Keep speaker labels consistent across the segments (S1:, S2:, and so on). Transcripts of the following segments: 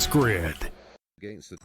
S1: SportsGrid.
S2: Against the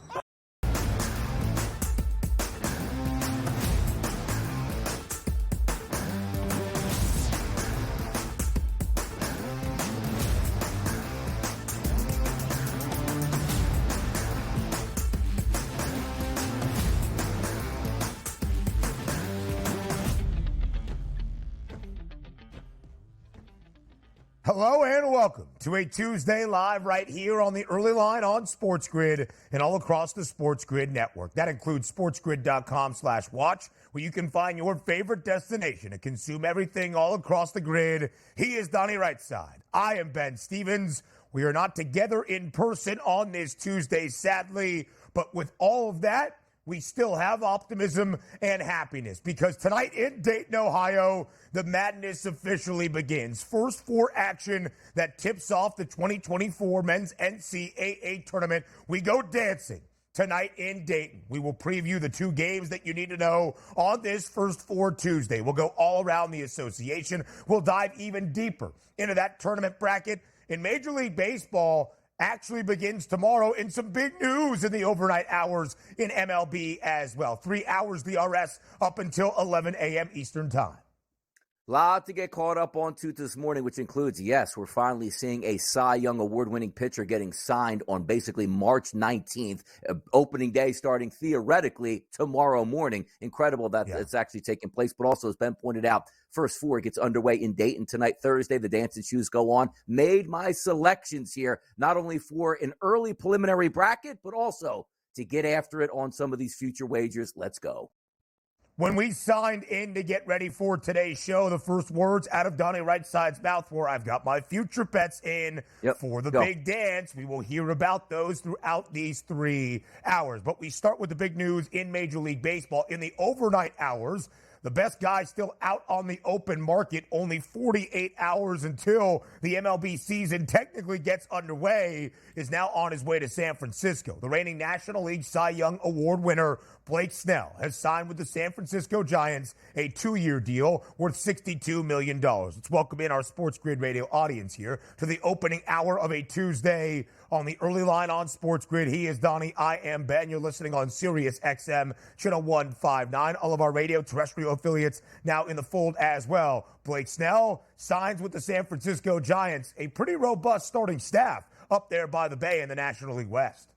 S3: Hello and welcome to a Tuesday live right here on the early line on SportsGrid and all across the SportsGrid network. That includes sportsgrid.com/watch, where you can find your favorite destination to consume everything all across the grid. He is Donnie Rightside. I am Ben Stevens. We are not together in person on this Tuesday, sadly, but with all of that, we still have optimism and happiness because tonight in Dayton, Ohio, the madness officially begins. First four action that tips off the 2024 men's NCAA tournament. We go dancing tonight in Dayton. We will preview the two games that you need to know on this First Four Tuesday. We'll go all around the association. We'll dive even deeper into that tournament bracket. In Major League Baseball, actually begins tomorrow in some big news in the overnight hours in MLB as well. 3 hours DRS up until 11 a.m. Eastern time.
S4: Lot to get caught up on to this morning, which includes, yes, we're finally seeing a Cy Young award-winning pitcher getting signed on basically March 19th, opening day starting theoretically tomorrow morning. Incredible that it's actually taking place, but also, as Ben pointed out, First Four gets underway in Dayton tonight, Thursday. The dancing shoes go on. Made my selections here, not only for an early preliminary bracket, but also to get after it on some of these future wagers. Let's go.
S3: When we signed in to get ready for today's show, the first words out of Donnie Rightside's mouth were, I've got my future bets in for the big dance. We will hear about those throughout these 3 hours. But we start with the big news in Major League Baseball. In the overnight hours, the best guy still out on the open market, only 48 hours until the MLB season technically gets underway, is now on his way to San Francisco. The reigning National League Cy Young Award winner, Blake Snell, has signed with the San Francisco Giants a 2-year deal worth $62 million. Let's welcome in our SportsGrid radio audience here to the opening hour of a Tuesday on the early line on SportsGrid. He is Donnie. I am Ben. You're listening on Sirius XM, channel 159. All of our radio terrestrial affiliates now in the fold as well. Blake Snell signs with the San Francisco Giants, a pretty robust starting staff up there by the Bay in the National League West.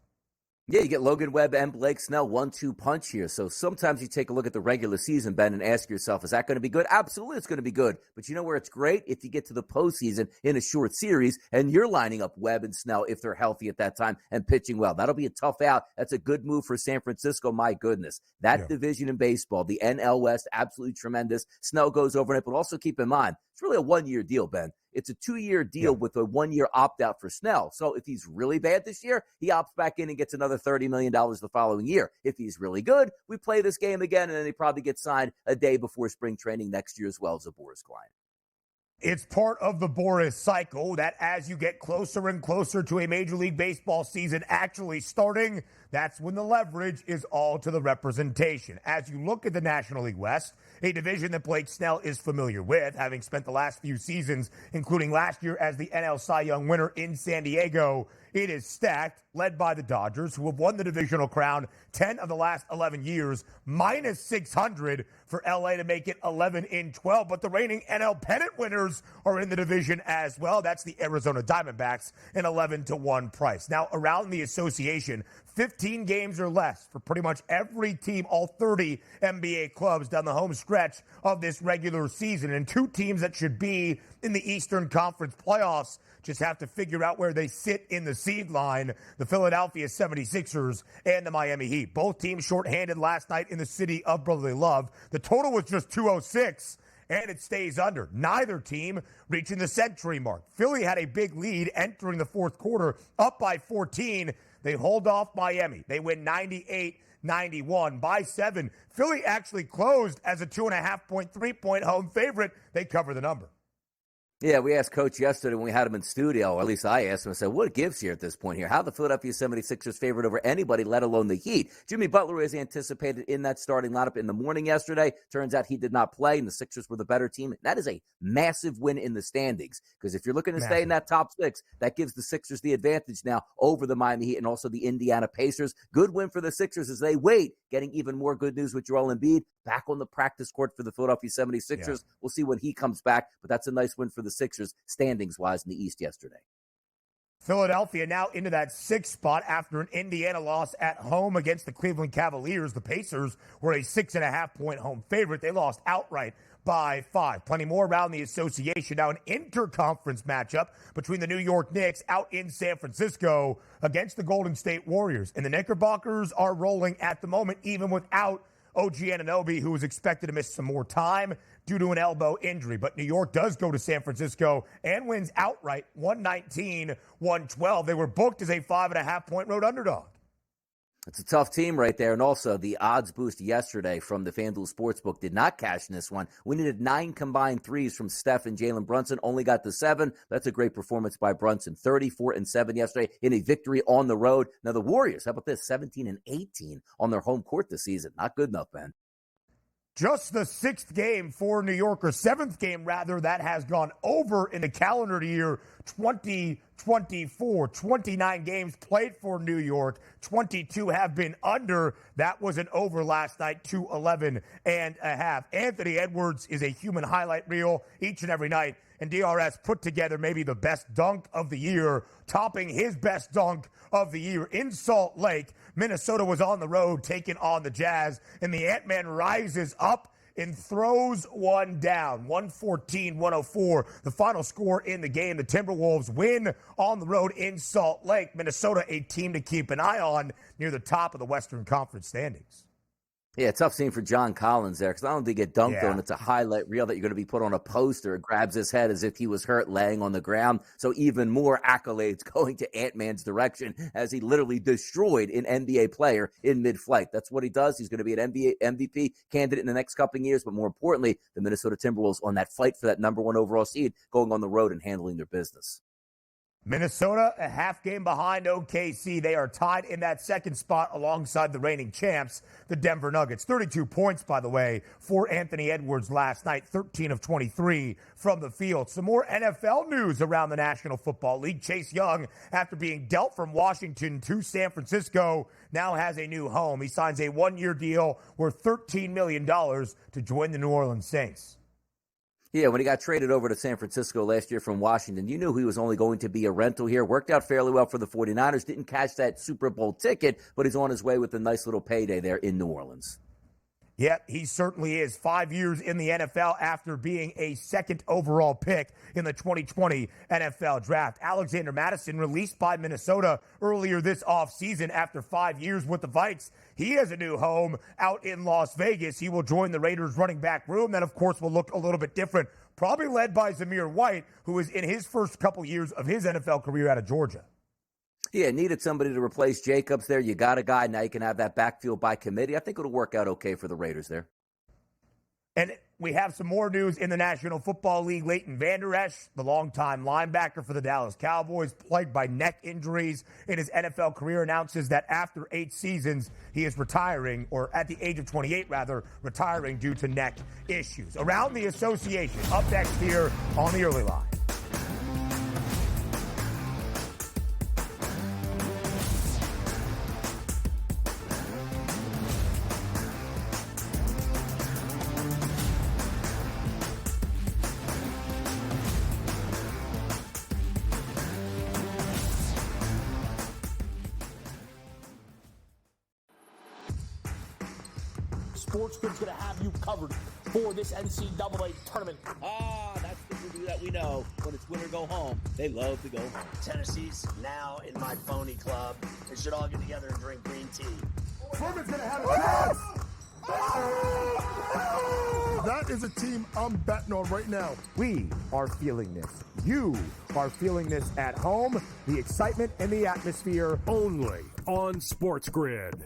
S4: Yeah, you get Logan Webb and Blake Snell, 1-2 punch here. So sometimes you take a look at the regular season, Ben, and ask yourself, is that going to be good? Absolutely, it's going to be good. But you know where it's great? If you get to the postseason in a short series and you're lining up Webb and Snell if they're healthy at that time and pitching well. That'll be a tough out. That's a good move for San Francisco. My goodness. That division in baseball, the NL West, absolutely tremendous. Snell goes over it, but also keep in mind, it's really a 1-year deal, Ben. It's a 2-year deal with a 1-year opt-out for Snell. So if he's really bad this year, he opts back in and gets another $30 million the following year. If he's really good, we play this game again, and then he probably gets signed a day before spring training next year as well as a Boris client.
S3: It's part of the Boris cycle that as you get closer and closer to a Major League Baseball season actually starting, that's when the leverage is all to the representation. As you look at the National League West, a division that Blake Snell is familiar with, having spent the last few seasons, including last year as the NL Cy Young winner in San Diego, it is stacked, led by the Dodgers, who have won the divisional crown 10 of the last 11 years, minus 600 for LA to make it 11 in 12. But the reigning NL pennant winners are in the division as well. That's the Arizona Diamondbacks, an 11-1 price. Now, around the association, 15 games or less for pretty much every team, all 30 NBA clubs down the home stretch of this regular season. And two teams that should be in the Eastern Conference playoffs just have to figure out where they sit in the seed line, the Philadelphia 76ers and the Miami Heat. Both teams shorthanded last night in the city of brotherly love. The total was just 206, and it stays under. Neither team reaching the century mark. Philly had a big lead entering the fourth quarter, up by 14. They hold off Miami. They win 98-91 by 7. Philly actually closed as a 2.5-point, 3-point home favorite. They cover the number.
S4: Yeah, we asked Coach yesterday when we had him in studio, or at least I asked him, I said, what gives here at this point here? How the Philadelphia 76ers favored over anybody, let alone the Heat? Jimmy Butler is anticipated in that starting lineup in the morning yesterday. Turns out he did not play, and the Sixers were the better team. That is a massive win in the standings, because if you're looking to stay in that top six, that gives the Sixers the advantage now over the Miami Heat and also the Indiana Pacers. Good win for the Sixers as they wait, getting even more good news with Joel Embiid back on the practice court for the Philadelphia 76ers. Yeah. We'll see when he comes back, but that's a nice win for the Sixers standings-wise in the East yesterday.
S3: Philadelphia now into that sixth spot after an Indiana loss at home against the Cleveland Cavaliers. The Pacers were a 6.5-point home favorite. They lost outright by 5. Plenty more around the association. Now an interconference matchup between the New York Knicks out in San Francisco against the Golden State Warriors. And the Knickerbockers are rolling at the moment, even without OG Anunoby, who is expected to miss some more time due to an elbow injury. But New York does go to San Francisco and wins outright 119-112. They were booked as a 5.5-point road underdog.
S4: It's a tough team right there. And also the odds boost yesterday from the FanDuel Sportsbook did not cash in this one. We needed 9 combined threes from Steph and Jalen Brunson, only got the 7. That's a great performance by Brunson. 34-7 yesterday in a victory on the road. Now the Warriors, how about this? 17-18 on their home court this season. Not good enough, man.
S3: Just the 6th game for New York, or 7th game rather, that has gone over in the calendar year 2024. 29 games played for New York. 22 have been under. That was an over last night, 211.5. Anthony Edwards is a human highlight reel each and every night. And DRS put together maybe the best dunk of the year, topping his best dunk of the year in Salt Lake. Minnesota was on the road taking on the Jazz, and the Ant-Man rises up and throws one down. 114-104, the final score in the game. The Timberwolves win on the road in Salt Lake. Minnesota, a team to keep an eye on near the top of the Western Conference standings.
S4: Yeah, tough scene for John Collins there, because not only did he get dunked on, it's a highlight reel that you're going to be put on a poster. It grabs his head as if he was hurt laying on the ground. So even more accolades going to Ant-Man's direction as he literally destroyed an NBA player in mid-flight. That's what he does. He's going to be an NBA MVP candidate in the next couple of years. But more importantly, the Minnesota Timberwolves on that fight for that number 1 overall seed, going on the road and handling their business.
S3: Minnesota, a half game behind OKC. They are tied in that second spot alongside the reigning champs, the Denver Nuggets. 32 points, by the way, for Anthony Edwards last night, 13 of 23 from the field. Some more NFL news around the National Football League. Chase Young, after being dealt from Washington to San Francisco, now has a new home. He signs a 1-year deal worth $13 million to join the New Orleans Saints.
S4: Yeah, when he got traded over to San Francisco last year from Washington, you knew he was only going to be a rental here. Worked out fairly well for the 49ers. Didn't cash that Super Bowl ticket, but he's on his way with a nice little payday there in New Orleans.
S3: Yep, he certainly is. 5 years in the NFL after being a second overall pick in the 2020 NFL Draft. Alexander Mattison, released by Minnesota earlier this offseason after 5 years with the Vikes. He has a new home out in Las Vegas. He will join the Raiders running back room. That, of course, will look a little bit different, probably led by Zamir White, who is in his first couple years of his NFL career out of Georgia.
S4: Yeah, needed somebody to replace Jacobs there. You got a guy. Now you can have that backfield by committee. I think it'll work out okay for the Raiders there.
S3: And we have some more news in the National Football League. Leighton Vander Esch, the longtime linebacker for the Dallas Cowboys, plagued by neck injuries in his NFL career, announces that after 8 seasons, he is retiring, or at the age of 28, rather, retiring due to neck issues. Around the association, up next here on the Early Line.
S1: SportsGrid's going to have you covered for this NCAA tournament.
S2: That's the Purdue that we know. When it's win or go home, they love to go home.
S1: Tennessee's now in my phony club. They should all get together and drink green tea.
S5: Furman's going to have a chance. That is a team I'm betting on right now.
S3: We are feeling this. You are feeling this at home. The excitement and the atmosphere
S6: only on SportsGrid.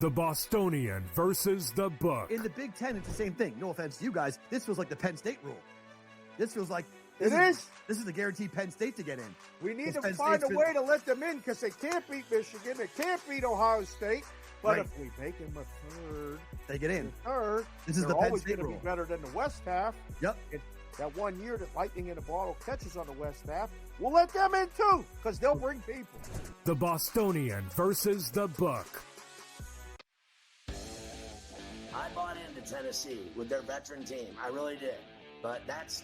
S6: The Bostonian versus the book.
S7: In the Big Ten, it's the same thing. No offense to you guys. This feels like the Penn State rule. This feels like this is the guaranteed Penn State to get in.
S8: We need to find a way to let them in because they can't beat Michigan. They can't beat Ohio State. But if we make them a third,
S7: they get in.
S8: Third,
S7: this is the Penn State rule.
S8: Be better than the West half.
S7: Yep.
S8: That 1 year that Lightning in a Bottle catches on the West half, we'll let them in too because they'll bring people.
S6: The Bostonian versus the book.
S1: I bought into Tennessee with their veteran team. I really did. But that's,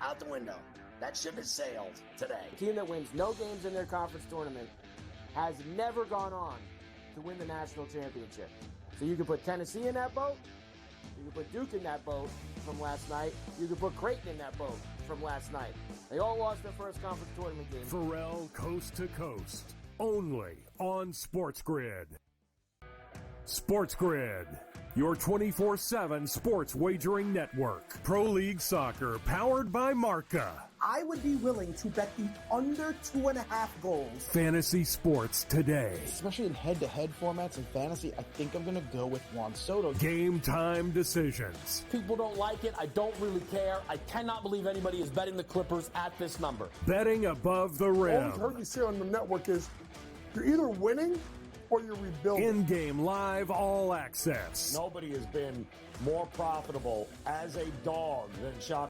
S1: out the window. That ship has sailed today.
S9: A team that wins no games in their conference tournament has never gone on to win the national championship. So you can put Tennessee in that boat. You can put Duke in that boat from last night. You can put Creighton in that boat from last night. They all lost their first conference tournament game.
S6: Pharrell Coast to Coast. Only on SportsGrid. SportsGrid, your 24/7 sports wagering network. Pro League Soccer, powered by Marca.
S10: I would be willing to bet the under 2.5 goals.
S6: Fantasy sports today.
S11: Especially in head-to-head formats in fantasy, I think I'm going to go with Juan Soto.
S6: Game time decisions.
S9: People don't like it. I don't really care. I cannot believe anybody is betting the Clippers at this number.
S6: Betting above the rim.
S5: All we've heard you say on the network is you're either winning or you're rebuilding.
S6: In-game live, all access.
S12: Nobody has been more profitable as a dog than Shock.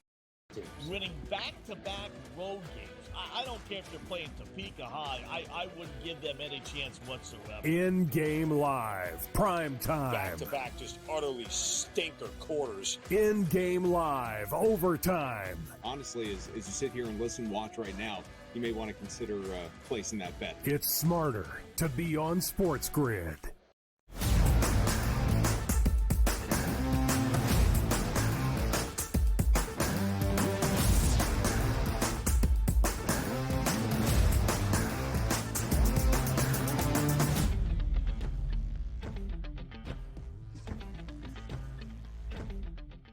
S2: Winning back-to-back road games. I don't care if they're playing Topeka High. I wouldn't give them any chance whatsoever.
S6: In-game live, prime time.
S12: Back-to-back, just utterly stinker quarters.
S6: In-game live, overtime.
S13: Honestly, as you sit here and listen, watch right now, you may want to consider placing that bet.
S6: It's smarter to be on SportsGrid.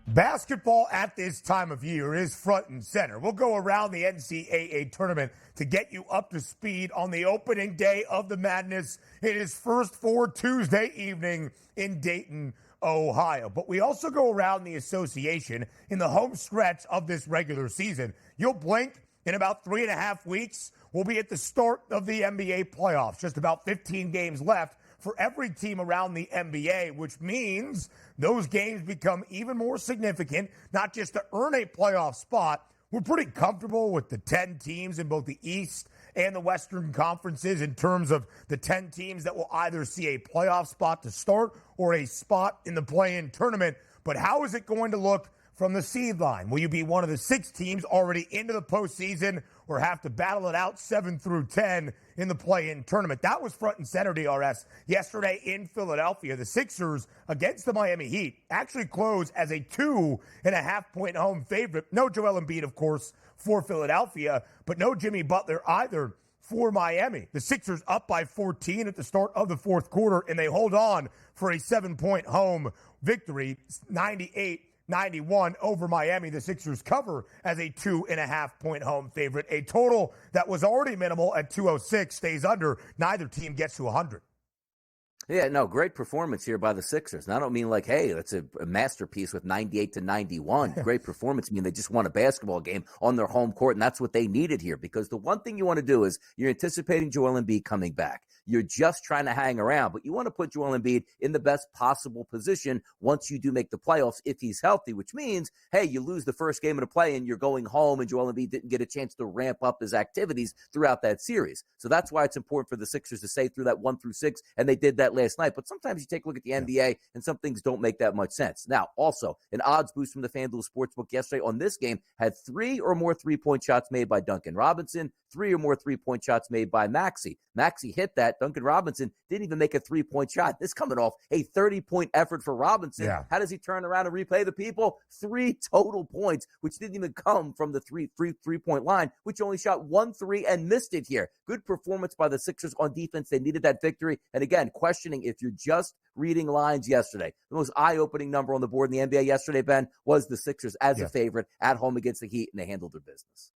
S3: Basketball at this time of year is front and center. We'll go around the NCAA tournament to get you up to speed on the opening day of the madness. It is first for Tuesday evening in Dayton, Ohio. But we also go around the association in the home stretch of this regular season. You'll blink, in about 3.5 weeks, we'll be at the start of the NBA playoffs. Just about 15 games left for every team around the NBA, which means those games become even more significant, not just to earn a playoff spot. We're pretty comfortable with the 10 teams in both the East and the Western conferences in terms of the 10 teams that will either see a playoff spot to start or a spot in the play-in tournament. But how is it going to look from the seed line? Will you be one of the 6 teams already into the postseason or have to battle it out 7 through 10 in the play-in tournament? That was front and center, DRS. Yesterday in Philadelphia, the Sixers against the Miami Heat actually closed as a 2.5-point home favorite. No Joel Embiid, of course, for Philadelphia, but no Jimmy Butler either for Miami. The Sixers up by 14 at the start of the fourth quarter, and they hold on for a 7-point home victory, 98-91 over Miami. The Sixers cover as a 2.5-point home favorite. A total that was already minimal at 206 stays under. Neither team gets to 100.
S4: Yeah, no, great performance here by the Sixers. And I don't mean like, hey, that's a masterpiece with 98-91. Great performance. I mean, they just won a basketball game on their home court, and that's what they needed here. Because the one thing you want to do is you're anticipating Joel Embiid coming back. You're just trying to hang around, but you want to put Joel Embiid in the best possible position once you do make the playoffs if he's healthy, which means, hey, you lose the first game of the play and you're going home and Joel Embiid didn't get a chance to ramp up his activities throughout that series. So that's why it's important for the Sixers to stay through that 1 through 6, and they did that last night. But sometimes you take a look at the NBA and some things don't make that much sense. Now, also, an odds boost from the FanDuel Sportsbook yesterday on this game had 3 or more three-point shots made by Duncan Robinson, 3 or more three-point shots made by Maxey. Maxey hit that. Duncan Robinson didn't even make a three-point shot. This coming off a 30-point effort for Robinson.
S3: Yeah.
S4: How does he turn around and replay the people? 3 total points, which didn't even come from the three-point line, which only shot 1 3 and missed it here. Good performance by the Sixers on defense. They needed that victory. And again, questioning if you're just reading lines yesterday. The most eye-opening number on the board in the NBA yesterday, Ben, was the Sixers as a favorite at home against the Heat, and they handled their business.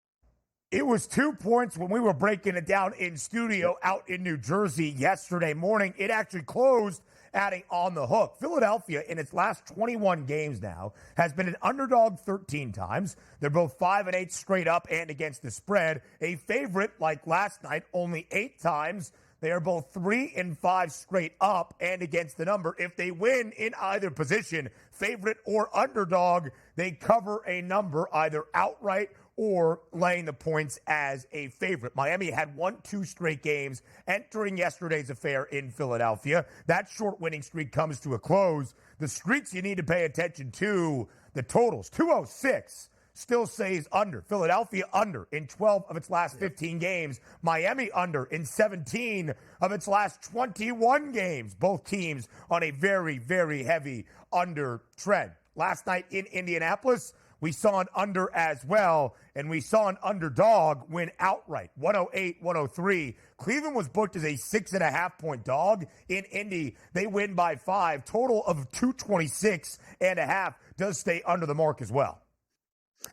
S3: It was 2 points when we were breaking it down in studio out in New Jersey yesterday morning. It actually closed at a on the hook. Philadelphia, in its last 21 games now, has been an underdog 13 times. They're both 5-8 straight up and against the spread. A favorite, like last night, only 8 times. They are both 3-5 straight up and against the number. If they win in either position, favorite or underdog, they cover a number either outright or laying the points as a favorite. Miami had 1-2 straight games entering yesterday's affair in Philadelphia. That short winning streak comes to a close. The streaks you need to pay attention to, the totals, 206 still says under. Philadelphia under in 12 of its last 15 games. Miami under in 17 of its last 21 games. Both teams on a very, very heavy under trend. Last night in Indianapolis, we saw an under as well, and we saw an underdog win outright, 108-103. Cleveland was booked as a 6.5-point dog. In Indy, they win by 5. Total of 226.5 does stay under the mark as well.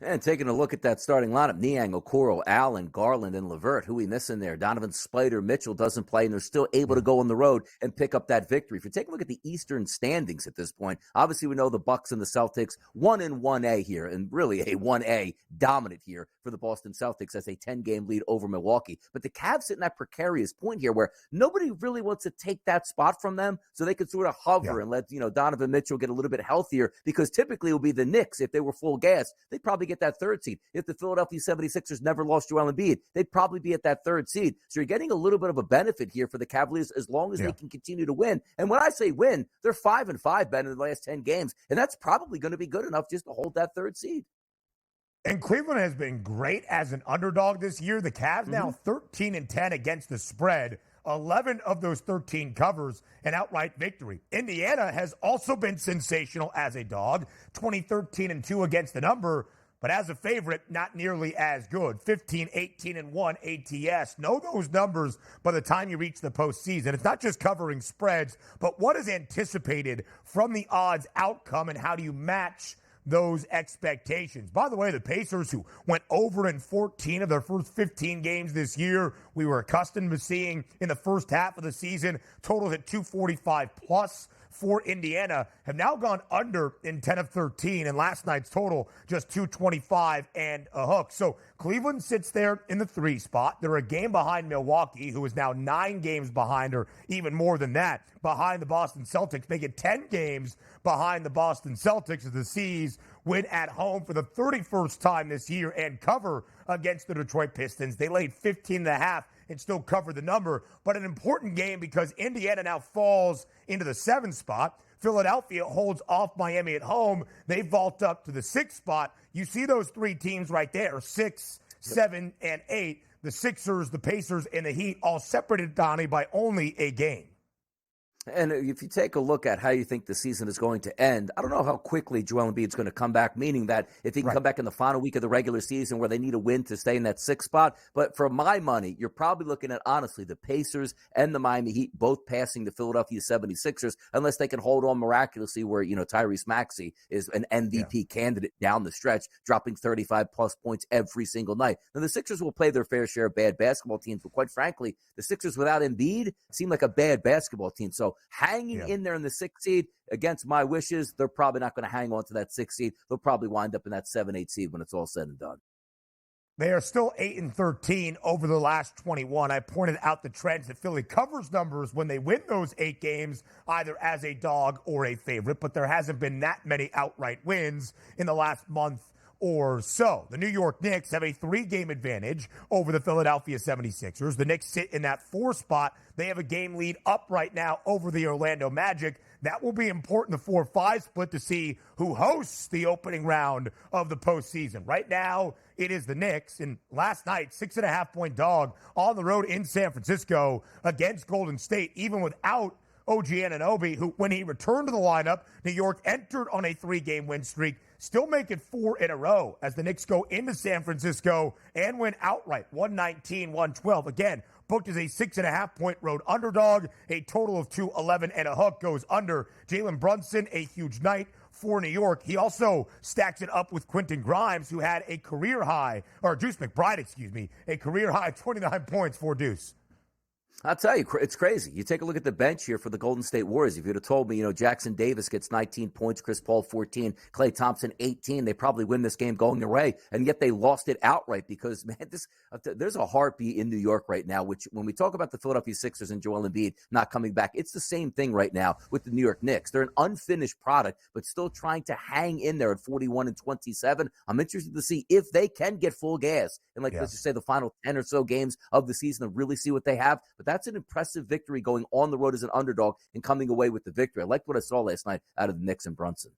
S4: And taking a look at that starting lineup, Niang, Okoro, Allen, Garland, and LeVert. Who we missing there? Donovan Spider, Mitchell doesn't play, and they're still able to go on the road and pick up that victory. If you take a look at the Eastern standings at this point, obviously we know the Bucks and the Celtics 1-1A here, and really a 1A dominant here for the Boston Celtics as a 10-game lead over Milwaukee. But the Cavs sit in that precarious point here where nobody really wants to take that spot from them, so they can sort of hover and let Donovan Mitchell get a little bit healthier, because typically it would be the Knicks, if they were full gas, they'd probably get that 3rd seed. If the Philadelphia 76ers never lost Joel Embiid, they'd probably be at that 3rd seed. So you're getting a little bit of a benefit here for the Cavaliers as long as they can continue to win. And when I say win, they're 5-5 Ben in the last 10 games, and that's probably going to be good enough just to hold that 3rd seed.
S3: And Cleveland has been great as an underdog this year. The Cavs now 13-10 against the spread. 11 of those 13 covers, an outright victory. Indiana has also been sensational as a dog, 20-13-2 against the number, but as a favorite, not nearly as good. 15-18-1 ATS. Know those numbers by the time you reach the postseason. It's not just covering spreads, but what is anticipated from the odds outcome, and how do you match those expectations? By the way, the Pacers, who went over in 14 of their first 15 games this year, we were accustomed to seeing in the first half of the season, totals at 245 plus for Indiana, have now gone under in 10 of 13, and last night's total just 225 and a hook. So Cleveland sits there in the 3 spot. They're a game behind Milwaukee, who is now 9 games behind, or even more than that, behind the Boston Celtics, making 10 games behind the Boston Celtics as the C's win at home for the 31st time this year and cover against the Detroit Pistons. They laid 15.5 and still covered the number, but an important game because Indiana now falls into the 7 spot. Philadelphia holds off Miami at home. They vault up to the 6 spot. You see those 3 teams right there, 6, 7, and 8. The Sixers, the Pacers, and the Heat all separated, Donnie, by only a game.
S4: And if you take a look at how you think the season is going to end, I don't know how quickly Joel Embiid is going to come back, meaning that if he can come back in the final week of the regular season where they need a win to stay in that 6th spot. But for my money, you're probably looking at, honestly, the Pacers and the Miami Heat both passing the Philadelphia 76ers, unless they can hold on miraculously where, Tyrese Maxey is an MVP candidate down the stretch, dropping 35-plus points every single night. Now, the Sixers will play their fair share of bad basketball teams, but quite frankly, the Sixers without Embiid seem like a bad basketball team. So hanging in there in the 6th seed, against my wishes, they're probably not going to hang on to that 6th seed. They'll probably wind up in that 7-8 seed when it's all said and done.
S3: They are still 8-13 over the last 21. I pointed out the trends that Philly covers numbers when they win those 8 games, either as a dog or a favorite, but there hasn't been that many outright wins in the last month or so. The New York Knicks have a 3-game advantage over the Philadelphia 76ers. The Knicks sit in that 4 spot. They have a game lead up right now over the Orlando Magic. That will be important, the 4-5 split, to see who hosts the opening round of the postseason. Right now, it is the Knicks, and last night, 6.5-point dog on the road in San Francisco against Golden State, even without OG Anunoby, who, when he returned to the lineup, New York entered on a 3-game win streak, still make it 4 in a row as the Knicks go into San Francisco and win outright, 119-112. Again, booked as a 6.5-point road underdog. A total of 211 and a hook goes under. Jalen Brunson, a huge night, for New York. He also stacks it up with Quentin Grimes, who had a career high, or Deuce McBride, a career high 29 points for Deuce.
S4: I'll tell you, it's crazy. You take a look at the bench here for the Golden State Warriors. If you'd have told me, Jackson Davis gets 19 points, Chris Paul 14, Klay Thompson 18, they probably win this game going their way, and yet they lost it outright because, man, there's a heartbeat in New York right now, which when we talk about the Philadelphia Sixers and Joel Embiid not coming back, it's the same thing right now with the New York Knicks. They're an unfinished product, but still trying to hang in there at 41-27. I'm interested to see if they can get full gas and, let's just say the final 10 or so games of the season and really see what they have. But that's an impressive victory going on the road as an underdog and coming away with the victory. I liked what I saw last night out of the Knicks and Brunson.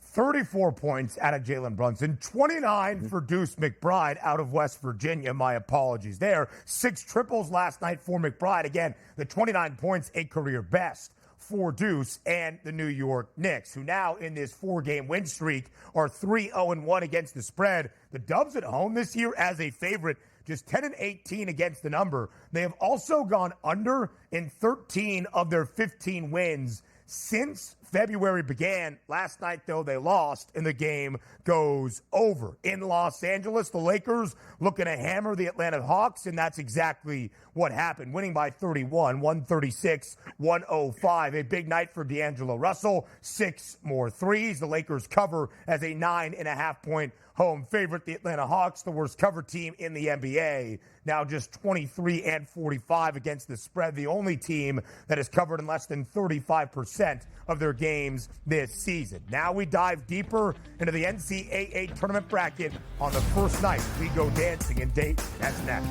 S3: 34 points out of Jalen Brunson, 29 for Deuce McBride out of West Virginia. My apologies there. 6 triples last night for McBride. Again, the 29 points, a career best for Deuce and the New York Knicks, who now in this 4-game win streak are 3-0-1 against the spread. The Dubs at home this year as a favorite, just 10-18 against the number. They have also gone under in 13 of their 15 wins since February began. Last night, though, they lost, and the game goes over. In Los Angeles, the Lakers looking to hammer the Atlanta Hawks, and that's exactly what happened, winning by 31, 136-105. A big night for D'Angelo Russell, 6 more threes. The Lakers cover as a 9.5-point home favorite. The Atlanta Hawks, the worst cover team in the NBA, now just 23-45 against the spread. The only team that has covered in less than 35% of their games this season. Now we dive deeper into the NCAA Tournament bracket on the first night. We go dancing in Dayton. That's next.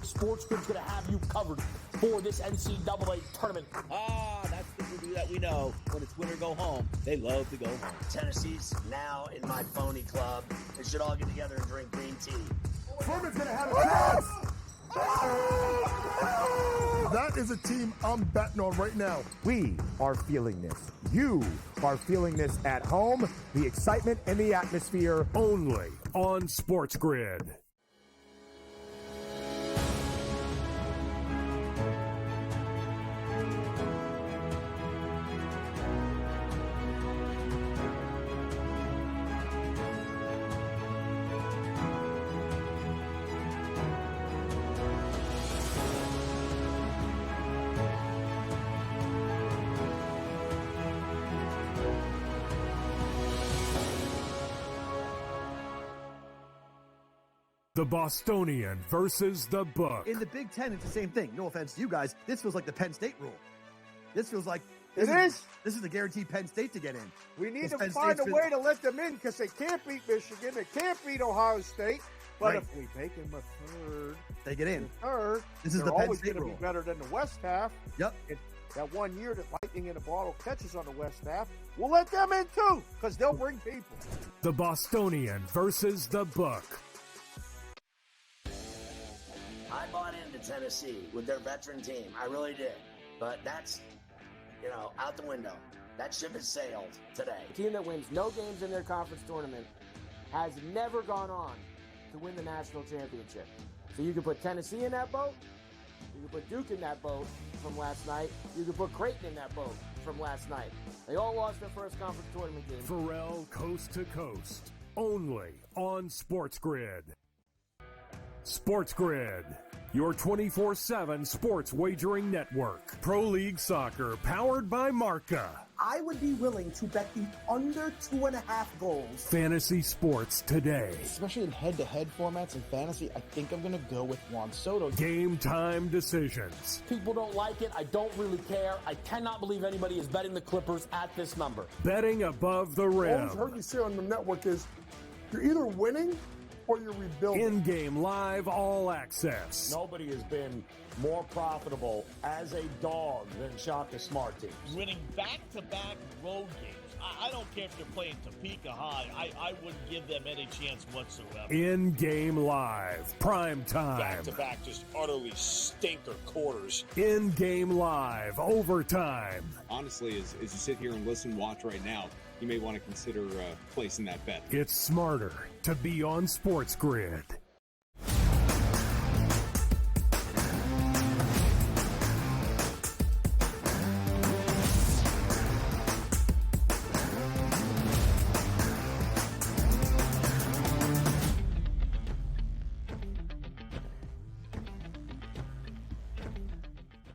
S14: SportsGrid's going to have you covered for this NCAA tournament. That's the Purdue that we know. When it's win or go home, they love to go home.
S1: Tennessee's now in my phony club. They should all get together and drink green tea.
S5: Furman's going to have a chance. That is a team I'm betting on right now.
S3: We are feeling this. You are feeling this at home. The excitement and the atmosphere.
S6: Only on SportsGrid. The Bostonian versus the Book.
S7: In the Big Ten, it's the same thing. No offense to you guys. This feels like the Penn State rule. This feels like
S8: This
S7: is the guaranteed Penn State to get in.
S8: We need to find a way to let them in because they can't beat Michigan. They can't beat Ohio State. But if we make them a third,
S7: they get in.
S8: Third,
S7: this is
S8: they're
S7: the Penn
S8: always
S7: State
S8: going to
S7: rule.
S8: be better than the West half.
S7: Yep.
S8: That 1 year that Lightning in a Bottle catches on the West half, we'll let them in too because they'll bring people.
S6: The Bostonian versus the Book.
S1: I bought into Tennessee with their veteran team. I really did. But that's, out the window. That ship has sailed today.
S9: A team that wins no games in their conference tournament has never gone on to win the national championship. So you can put Tennessee in that boat. You can put Duke in that boat from last night. You can put Creighton in that boat from last night. They all lost their first conference tournament game.
S6: Pharrell Coast to Coast. Only on SportsGrid. SportsGrid, your 24/7 sports wagering network. Pro League Soccer, powered by Marca.
S10: I would be willing to bet the under 2.5 goals.
S6: Fantasy sports today.
S11: Especially in head-to-head formats in fantasy, I think I'm going to go with Juan Soto.
S6: Game time decisions.
S14: People don't like it. I don't really care. I cannot believe anybody is betting the Clippers at this number.
S6: Betting above the rim.
S5: All I've heard you say on the network is you're either winning or you're rebuilding.
S6: In-game live all access.
S12: Nobody has been more profitable as a dog than Shaka Smart teams.
S2: Winning back-to-back road games. I don't care if they're playing Topeka High. I wouldn't give them any chance whatsoever.
S6: In-game live, prime time.
S14: Back-to-back, just utterly stinker quarters.
S6: In-game live, overtime.
S13: Honestly, as you sit here and listen, watch right now, you may want to consider placing that bet.
S6: It's smarter to be on SportsGrid.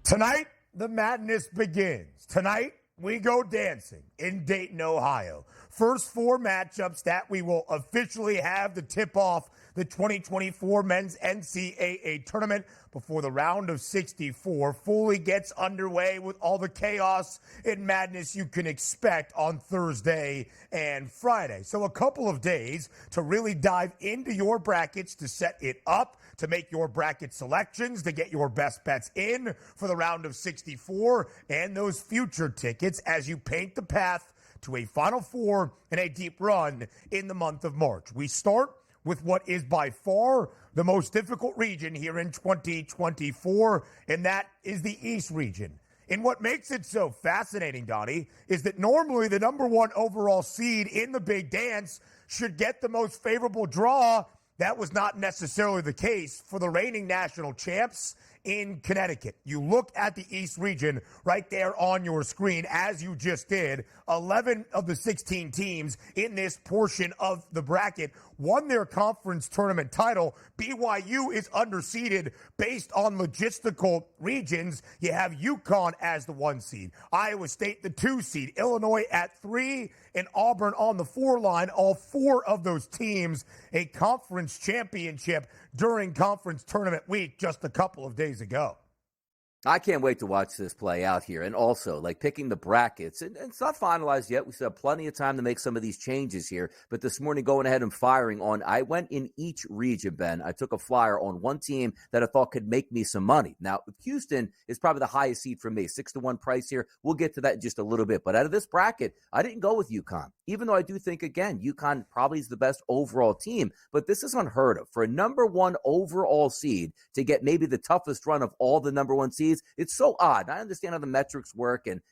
S3: Tonight, the madness begins. Tonight, we go dancing in Dayton, Ohio. First four matchups that we will officially have to tip off the 2024 men's NCAA tournament before the round of 64 fully gets underway with all the chaos and madness you can expect on Thursday and Friday. So a couple of days to really dive into your brackets, to set it up, to make your bracket selections, to get your best bets in for the round of 64 and those future tickets as you paint the path to a Final Four and a deep run in the month of March. We start with what is by far the most difficult region here in 2024, and that is the East region. And what makes it so fascinating, Donnie, is that normally the number one overall seed in the big dance should get the most favorable draw. That was not necessarily the case for the reigning national champs in Connecticut. You look at the East region right there on your screen, as you just did. 11 of the 16 teams in this portion of the bracket won their conference tournament title. BYU is underseeded based on logistical regions. You have UConn as the 1 seed, Iowa State the 2 seed, Illinois at 3, and Auburn on the 4 line. All 4 of those teams a conference championship during conference tournament week just a couple of days ago.
S4: I can't wait to watch this play out here. And also, like, picking the brackets, and it's not finalized yet. We still have plenty of time to make some of these changes here. But this morning, going ahead and firing on, I went in each region, Ben. I took a flyer on one team that I thought could make me some money. Now, Houston is probably the highest seed for me, 6-1 price here. We'll get to that in just a little bit. But out of this bracket, I didn't go with UConn, even though I do think, again, UConn probably is the best overall team. But this is unheard of. For a number one overall seed to get maybe the toughest run of all the number one seeds, it's so odd. I understand how the metrics work and,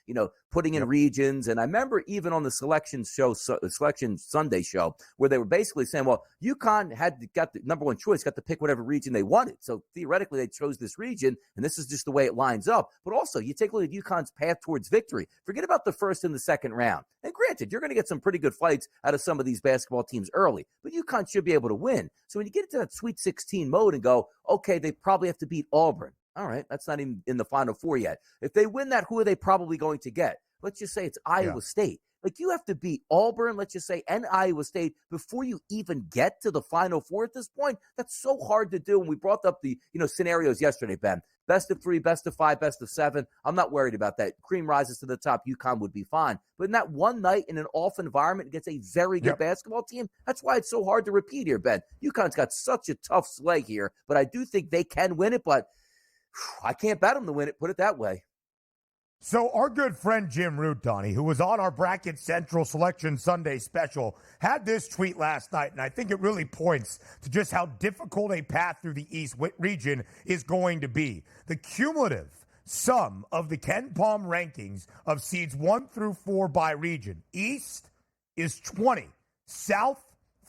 S4: putting in regions. And I remember even on the Selection Sunday show where they were basically saying, well, UConn got the number one choice, got to pick whatever region they wanted. So theoretically, they chose this region, and this is just the way it lines up. But also, you take a look at UConn's path towards victory. Forget about the first and the second round. And granted, you're going to get some pretty good fights out of some of these basketball teams early, but UConn should be able to win. So when you get into that Sweet 16 mode and go, okay, they probably have to beat Auburn. All right, that's not even in the Final Four yet. If they win that, who are they probably going to get? Let's just say it's Iowa State. Like, you have to beat Auburn, let's just say, and Iowa State before you even get to the Final Four at this point. That's so hard to do. And we brought up the, scenarios yesterday, Ben. Best of 3, best of 5, best of 7. I'm not worried about that. Cream rises to the top. UConn would be fine. But in that one night in an off environment against a very good basketball team, that's why it's so hard to repeat here, Ben. UConn's got such a tough slate here, but I do think they can win it, but I can't bet them to win it, put it that way.
S3: So our good friend Jim Root, Donnie, who was on our Bracket Central Selection Sunday special, had this tweet last night, and I think it really points to just how difficult a path through the East region is going to be. The cumulative sum of the Ken Palm rankings of seeds 1 through 4 by region. East is 20, South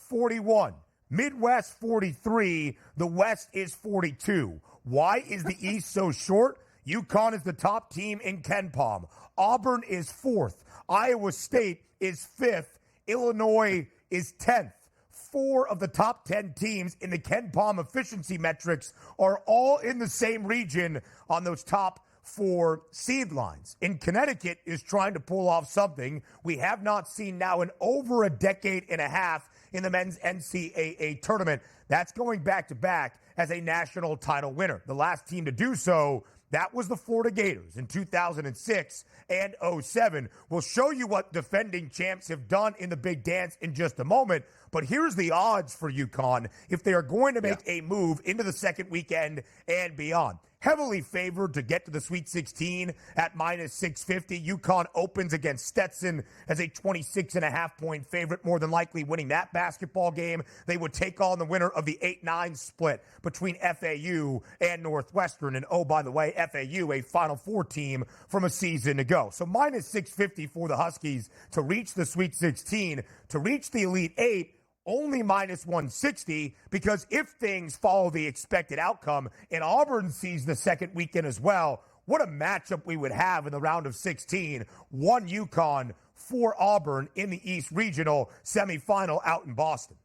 S3: 41, Midwest 43, the West is 42. Why is the East so short? UConn is the top team in Ken Palm. Auburn is 4th. Iowa State is 5th. Illinois is 10th. 4 of the top 10 teams in the Ken Palm efficiency metrics are all in the same region on those top 4 seed lines. And Connecticut is trying to pull off something we have not seen now in over a decade and a half in the men's NCAA tournament. That's going back-to-back as a national title winner. The last team to do so, that was the Florida Gators in 2006 and 07. We'll show you what defending champs have done in the big dance in just a moment. But here's the odds for UConn if they are going to make a move into the second weekend and beyond. heavily favored to get to the Sweet 16 at minus 650. UConn opens against Stetson as a 26.5-point favorite, more than likely winning that basketball game. They would take on the winner of the 8-9 split between FAU and Northwestern. And oh, by the way, FAU, a Final Four team from a season ago. So minus 650 for the Huskies to reach the Sweet 16, to reach the Elite Eight, only minus 160, because if things follow the expected outcome and Auburn sees the second weekend as well, what a matchup we would have in the round of 16. 1 UConn, 4 Auburn in the East Regional semifinal out in Boston.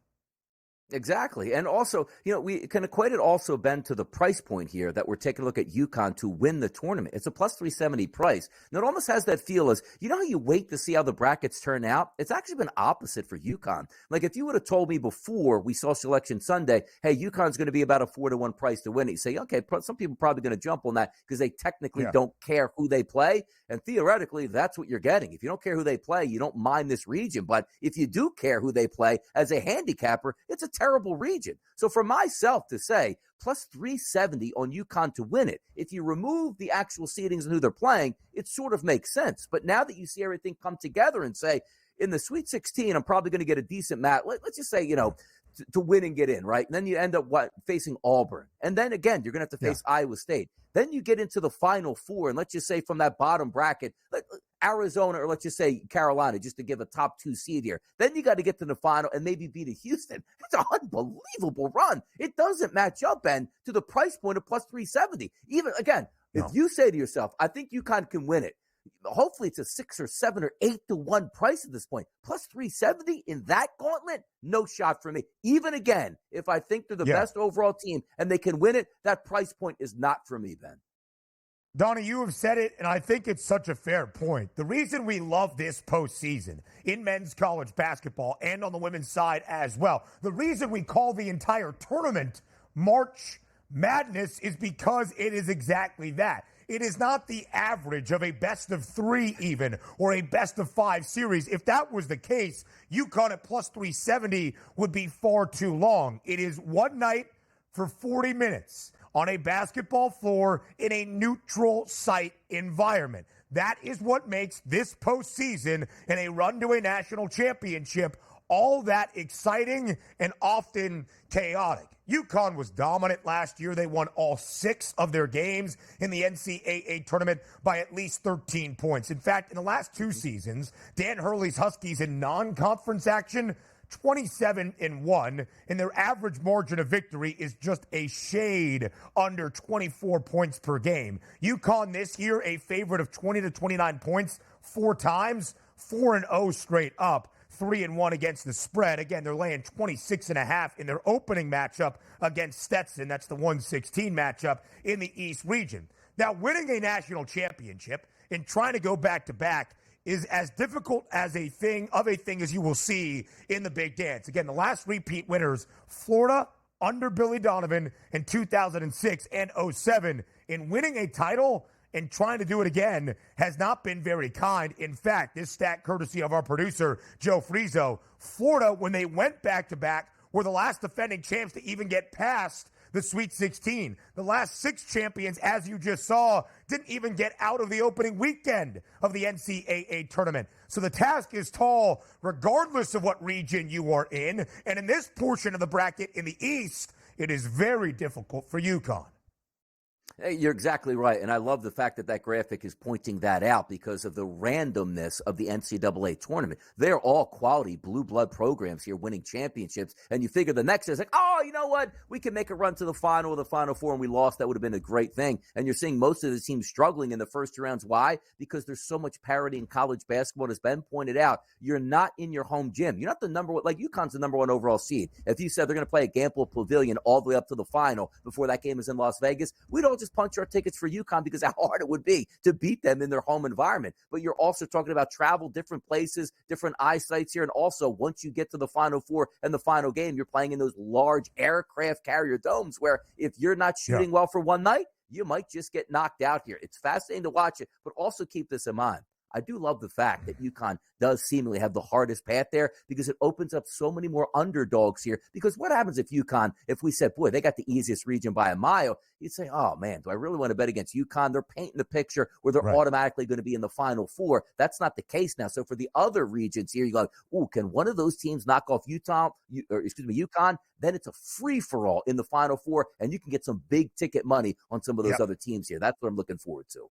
S4: Exactly. And also, we can equate it also, Ben, to the price point here that we're taking a look at UConn to win the tournament. It's a plus 370 price. And it almost has that feel as, how you wait to see how the brackets turn out? It's actually been opposite for UConn. Like if you would have told me before we saw Selection Sunday, hey, UConn's going to be about a 4-1 price to win it, you say, okay, some people are probably going to jump on that because they technically don't care who they play. And theoretically, that's what you're getting. If you don't care who they play, you don't mind this region. But if you do care who they play as a handicapper, it's a terrible region. So for myself to say plus 370 on UConn to win it, if you remove the actual seedings and who they're playing, it sort of makes sense. But now that you see everything come together and say, in the Sweet 16, I'm probably going to get a decent match. Let's just say, to win and get in, right? And then you end up facing Auburn. And then again, you're going to have to face Iowa State. Then you get into the Final Four, and let's just say from that bottom bracket, Arizona, or let's just say Carolina, just to give a top 2 seed here. Then you got to get to the final and maybe beat a Houston. It's an unbelievable run. It doesn't match up, Ben, to the price point of plus 370. Even, again, if you say to yourself, I think UConn can win it, hopefully it's a 6 or 7 or 8 to 1 price at this point. Plus 370 in that gauntlet, no shot for me. Even again, if I think they're the best overall team and they can win it, that price point is not for me, Ben.
S3: Donnie, you have said it, and I think it's such a fair point. The reason we love this postseason in men's college basketball and on the women's side as well, the reason we call the entire tournament March Madness is because it is exactly that. It is not the average of a best of 3 even, or a best of 5 series. If that was the case, UConn at plus 370 would be far too long. It is one night for 40 minutes on a basketball floor in a neutral site environment. That is what makes this postseason and a run to a national championship all that exciting and often chaotic. UConn was dominant last year. They won all 6 of their games in the NCAA tournament by at least 13 points. In fact, in the last 2 seasons, Dan Hurley's Huskies in non-conference action, 27-1, and their average margin of victory is just a shade under 24 points per game. UConn this year, a favorite of 20 to 29 points 4 times, 4-0 straight up. 3-1 against the spread. Again, they're laying 26.5 in their opening matchup against Stetson. That's the 116 matchup in the East region. Now, winning a national championship and trying to go back-to-back is as difficult as a thing as you will see in the Big Dance. Again, the last repeat winners, Florida under Billy Donovan in 2006 and 07. In winning a title and trying to do it again has not been very kind. In fact, this stat courtesy of our producer, Joe Frizo, Florida, when they went back-to-back, were the last defending champs to even get past the Sweet 16. The last 6 champions, as you just saw, didn't even get out of the opening weekend of the NCAA tournament. So the task is tall, regardless of what region you are in. And in this portion of the bracket in the East, it is very difficult for UConn.
S4: Hey, you're exactly right, and I love the fact that that graphic is pointing that out because of the randomness of the NCAA tournament. They're all quality blue blood programs here winning championships, and you figure the next is like, oh, you know what? We can make a run to the final or the Final Four, and we lost. That would have been a great thing. And you're seeing most of the teams struggling in the first 2 rounds. Why? Because there's so much parity in college basketball. And as Ben pointed out, you're not in your home gym. You're not the number one, like UConn's the number 1 overall seed. If you said they're going to play at Gampel Pavilion all the way up to the final before that game is in Las Vegas, we'd all just punch our tickets for UConn because how hard it would be to beat them in their home environment. But you're also talking about travel, different places, different eyesights here. And also, once you get to the Final Four and the final game, you're playing in those large aircraft carrier domes where if you're not shooting well for one night, you might just get knocked out here. It's fascinating to watch it, but also keep this in mind. I do love the fact that UConn does seemingly have the hardest path there because it opens up so many more underdogs here. Because what happens if UConn, if we said, boy, they got the easiest region by a mile, you'd say, oh, man, do I really want to bet against UConn? They're painting a picture where they're automatically going to be in the Final Four. That's not the case now. So for the other regions here, you go, ooh, can one of those teams knock off UConn? Then it's a free-for-all in the Final Four, and you can get some big-ticket money on some of those other teams here. That's what I'm looking forward to.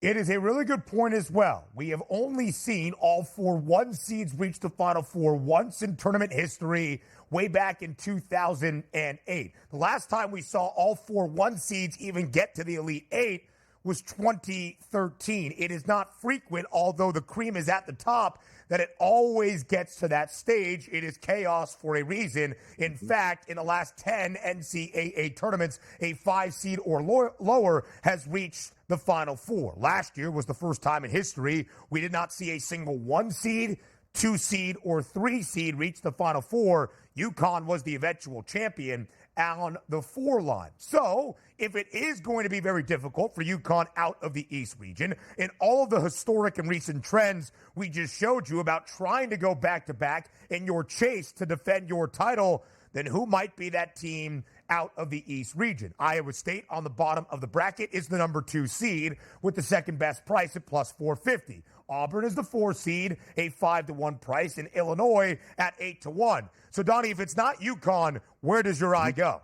S3: It is a really good point as well. We have only seen all 4 1 seeds reach the Final Four once in tournament history, way back in 2008. The last time we saw all 4 1 seeds even get to the Elite Eight was 2013. It is not frequent, although the cream is at the top, that it always gets to that stage. It is chaos for a reason. In fact, in the last 10 NCAA tournaments, a 5 seed or lower has reached the Final Four. Last year was the first time in history we did not see a single 1 seed, 2 seed, or 3 seed reach the Final Four. UConn was the eventual champion on the 4 line. So if it is going to be very difficult for UConn out of the East region, and all of the historic and recent trends we just showed you about trying to go back-to-back in your chase to defend your title, then who might be that team out of the East region? Iowa State on the bottom of the bracket is the number 2 seed with the second best price at plus 450. Auburn is the 4 seed, a 5-1 price, and Illinois at 8-1. So, Donnie, if it's not UConn, where does your eye go?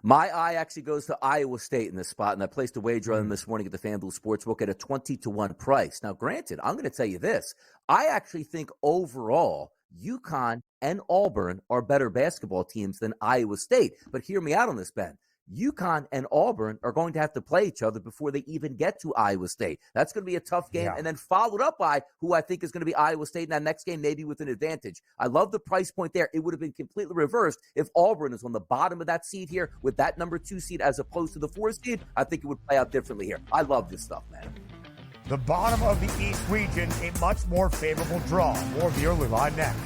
S4: My eye actually goes to Iowa State in this spot, and I placed a wager on them this morning at the FanDuel Sportsbook at a 20-1 price. Now, granted, I'm going to tell you this. I actually think overall UConn and Auburn are better basketball teams than Iowa State. But hear me out on this, Ben. UConn and Auburn are going to have to play each other before they even get to Iowa State. That's going to be a tough game, and then followed up by who I think is going to be Iowa State in that next game, maybe with an advantage. I love the price point there. It would have been completely reversed if Auburn is on the bottom of that seed here with that number 2 seed as opposed to the 4 seed. I think it would play out differently here. I love this stuff, man.
S3: The bottom of the East region, a much more favorable draw. More of the early line next.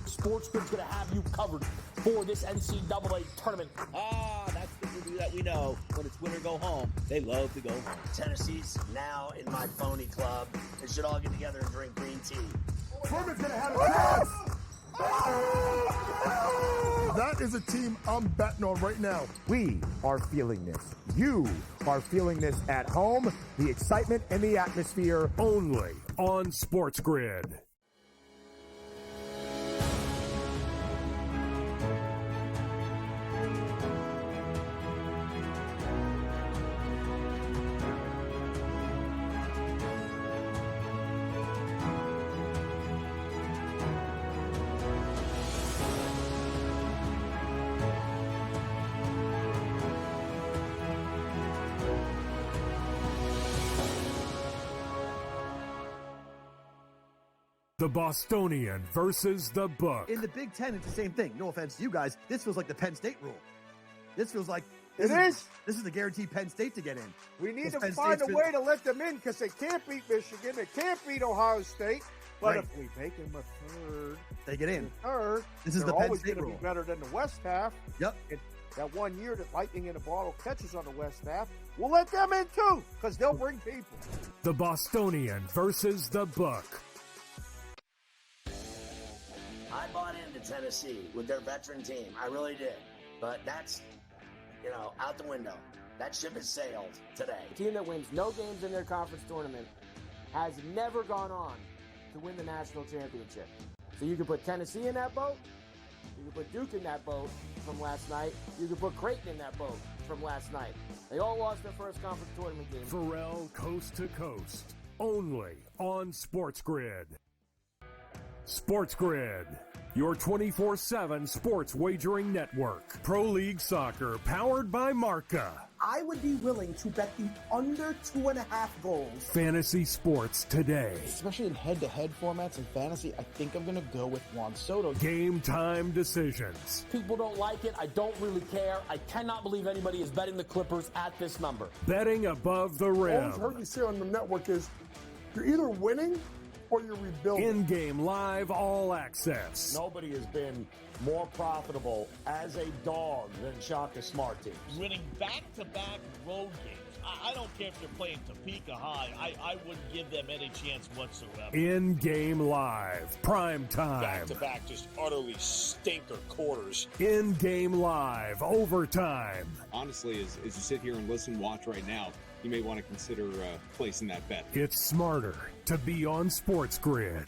S14: SportsGrid's going to have you covered for this NCAA tournament. That's the movie that we know. When it's win or go home, they love to go home.
S1: Tennessee's now in my phony club. They should all get together and drink green tea.
S5: Furman's going to have a chance. That is a team I'm betting on right now.
S15: We are feeling this. You are feeling this at home. The excitement and the atmosphere.
S6: Only on SportsGrid. The Bostonian versus the Book.
S7: In the Big Ten, it's the same thing. No offense to you guys. This feels like the Penn State rule. This feels like
S8: This
S7: is the guaranteed Penn State to get in.
S8: We need to find a way to let them in because they can't beat Michigan. They can't beat Ohio State. But if we make them a third,
S7: they get in.
S8: Third,
S7: this is the Penn State rule.
S8: Be better than the West half.
S7: Yep.
S8: And that 1 year that Lightning in a Bottle catches on the West half, we'll let them in too because they'll bring people.
S6: The Bostonian versus the Book.
S1: I bought into Tennessee with their veteran team. I really did. But that's, out the window. That ship has sailed today.
S9: A team that wins no games in their conference tournament has never gone on to win the national championship. So you can put Tennessee in that boat. You can put Duke in that boat from last night. You can put Creighton in that boat from last night. They all lost their first conference tournament game.
S6: Pharrell Coast to Coast. Only on SportsGrid. SportsGrid, your 24/7 sports wagering network. Pro League Soccer, powered by Marca.
S10: I would be willing to bet the under 2.5 goals.
S6: Fantasy sports today.
S11: Especially in head-to-head formats in fantasy, I think I'm going to go with Juan Soto.
S6: Game time decisions.
S14: People don't like it. I don't really care. I cannot believe anybody is betting the Clippers at this number.
S6: Betting above the rim.
S5: All I've heard you say on the network is you're either winning or you're rebuilding.
S6: In-game live all access.
S12: Nobody has been more profitable as a dog than Shaka Smart teams.
S2: Winning back-to-back road games. I don't care if they're playing Topeka High. I wouldn't give them any chance whatsoever.
S6: In-game live. Prime time.
S16: Back-to-back just utterly stinker quarters.
S6: In-game live. Overtime.
S13: Honestly, as you sit here and listen, watch right now, you may want to consider placing that bet.
S6: It's smarter to be on SportsGrid.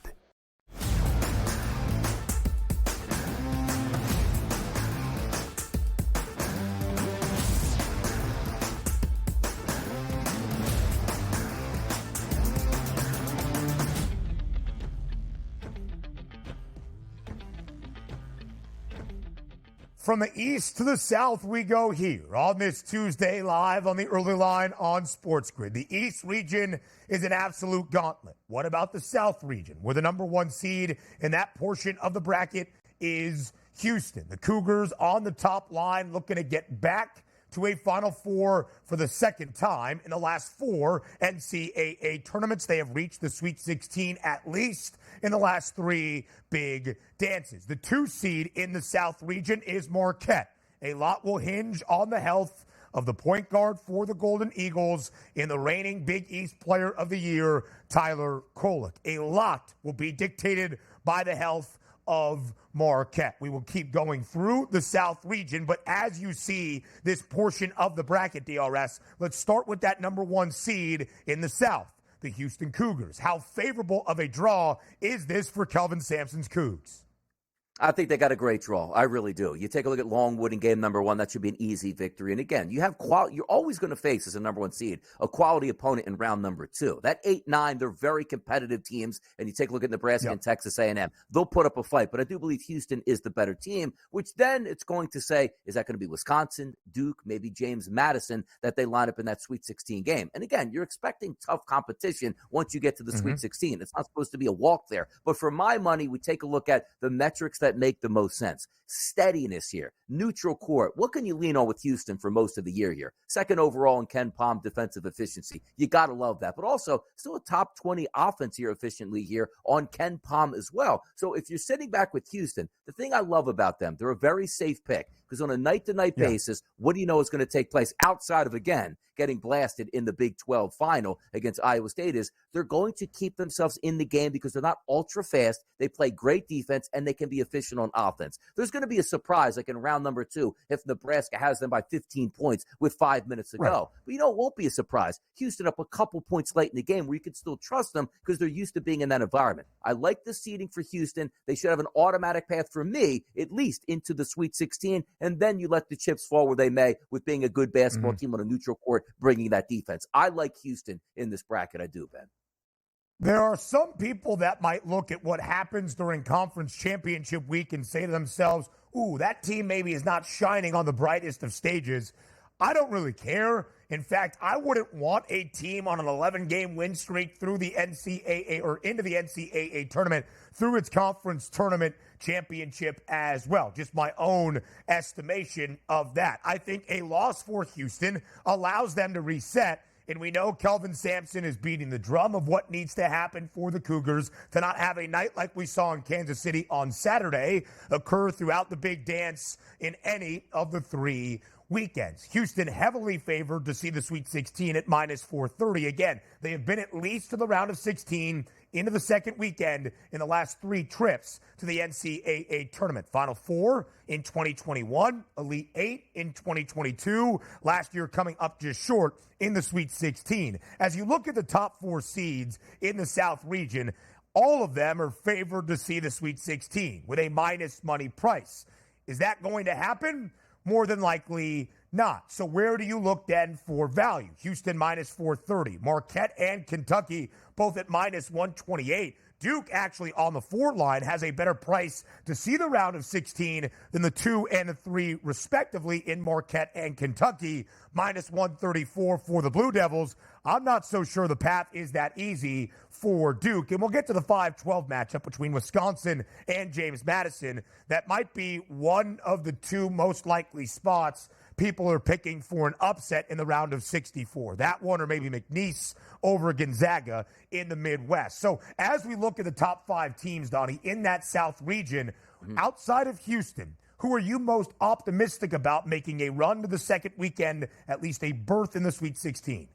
S3: From the east to the south, we go here on this Tuesday live on the early line on SportsGrid. The East region is an absolute gauntlet. What about the South region, where the number one seed in that portion of the bracket is Houston? The Cougars on the top line looking to get back to a Final Four for the second time. In the last 4 NCAA tournaments, they have reached the Sweet 16 at least in the last 3 big dances. The 2 seed in the South region is Marquette. A lot will hinge on the health of the point guard for the Golden Eagles in the reigning Big East Player of the Year, Tyler Kolek. A lot will be dictated by the health of Marquette. We will keep going through the South region, but as you see this portion of the bracket, DRS, let's start with that number 1 seed in the South, the Houston Cougars. How favorable of a draw is this for Kelvin Sampson's Cougs?
S4: I think they got a great draw. I really do. You take a look at Longwood in game number 1. That should be an easy victory. And again, you have quality. You're always going to face, as a number 1 seed, a quality opponent in round number 2. That 8-9, they're very competitive teams. And you take a look at Nebraska and Texas A&M. They'll put up a fight. But I do believe Houston is the better team, which then it's going to say, is that going to be Wisconsin, Duke, maybe James Madison, that they line up in that Sweet 16 game? And again, you're expecting tough competition once you get to the Sweet 16. It's not supposed to be a walk there. But for my money, we take a look at the metrics that make the most sense. Steadiness here, neutral court. What can you lean on with Houston for most of the year here? Second overall in Ken Pom defensive efficiency. You got to love that. But also still a top 20 offense here efficiently here on Ken Pom as well. So if you're sitting back with Houston, the thing I love about them, they're a very safe pick because on a night-to-night basis, what do you know is going to take place outside of, again, getting blasted in the Big 12 final against Iowa State is they're going to keep themselves in the game because they're not ultra fast. They play great defense and they can be efficient on offense. There's going to be a surprise like in round number 2 if Nebraska has them by 15 points with 5 minutes to go. But you know, it won't be a surprise. Houston up a couple points late in the game where you can still trust them because they're used to being in that environment. I like the seeding for Houston. They should have an automatic path for me, at least into the Sweet 16, and then you let the chips fall where they may with being a good basketball team on a neutral court, bringing that defense. I like Houston in this bracket. I do, Ben.
S3: There are some people that might look at what happens during conference championship week and say to themselves, ooh, that team maybe is not shining on the brightest of stages. I don't really care. In fact, I wouldn't want a team on an 11-game win streak through the NCAA or into the NCAA tournament through its conference tournament championship as well. Just my own estimation of that. I think a loss for Houston allows them to reset. And we know Kelvin Sampson is beating the drum of what needs to happen for the Cougars to not have a night like we saw in Kansas City on Saturday occur throughout the big dance in any of the 3 weekends. Houston heavily favored to see the Sweet 16 at minus 430. Again, they have been at least to the round of 16 into the second weekend in the last 3 trips to the NCAA tournament. Final 4 in 2021, Elite 8 in 2022, last year coming up just short in the Sweet 16. As you look at the top 4 seeds in the South region, all of them are favored to see the Sweet 16 with a minus money price. Is that going to happen? More than likely not. So where do you look then for value? Houston minus 430. Marquette and Kentucky both at minus 128. Duke actually on the 4 line has a better price to see the round of 16 than the 2 and the 3 respectively in Marquette and Kentucky, minus 134 for the Blue Devils. I'm not so sure the path is that easy for Duke. And we'll get to the 5-12 matchup between Wisconsin and James Madison. That might be one of the 2 most likely spots people are picking for an upset in the round of 64. That one or maybe McNeese over Gonzaga in the Midwest. So as we look at the top 5 teams, Donnie, in that South region, outside of Houston, who are you most optimistic about making a run to the second weekend, at least a berth in the Sweet 16?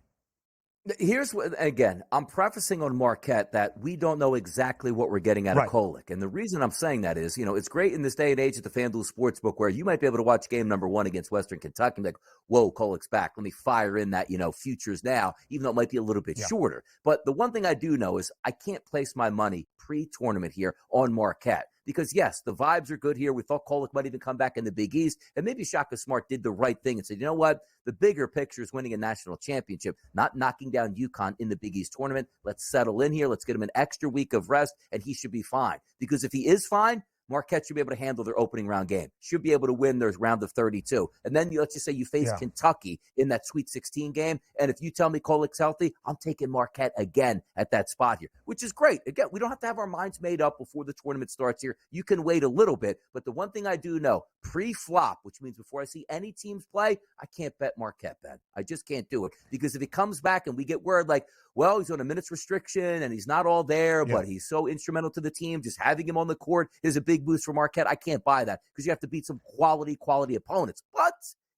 S4: Here's what, again, I'm prefacing on Marquette that we don't know exactly what we're getting out of Kolick. And the reason I'm saying that is, it's great in this day and age at the FanDuel Sportsbook where you might be able to watch game number 1 against Western Kentucky and be like, whoa, Kolick's back. Let me fire in that, futures now, even though it might be a little bit shorter. But the one thing I do know is I can't place my money pre-tournament here on Marquette. Because, yes, the vibes are good here. We thought Kolick might even come back in the Big East. And maybe Shaka Smart did the right thing and said, you know what? The bigger picture is winning a national championship, not knocking down UConn in the Big East tournament. Let's settle in here. Let's get him an extra week of rest, and he should be fine. Because if he is fine, Marquette should be able to handle their opening round game, should be able to win their round of 32. And then let's just say you face Kentucky in that Sweet 16 game. And if you tell me Kolick's healthy, I'm taking Marquette again at that spot here, which is great. Again, we don't have to have our minds made up before the tournament starts here. You can wait a little bit. But the one thing I do know, pre-flop, which means before I see any teams play, I can't bet Marquette, Ben. I just can't do it. Because if he comes back and we get word like, well, he's on a minutes restriction and he's not all there, but he's so instrumental to the team, just having him on the court is a big boost for Marquette. I can't buy that because you have to beat some quality opponents. But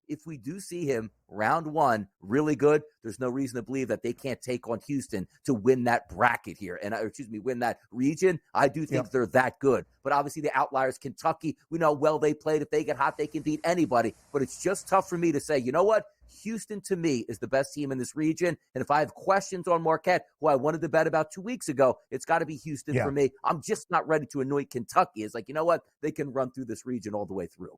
S4: if we do see him round 1 really good, there's no reason to believe that they can't take on Houston to win that bracket here. And win that region. I do think they're that good. But obviously the outliers, Kentucky, we know how well they played. If they get hot, they can beat anybody. But it's just tough for me to say, you know what? Houston, to me, is the best team in this region. And if I have questions on Marquette, who I wanted to bet about 2 weeks ago, it's got to be Houston for me. I'm just not ready to anoint Kentucky. It's like, you know what? They can run through this region all the way through.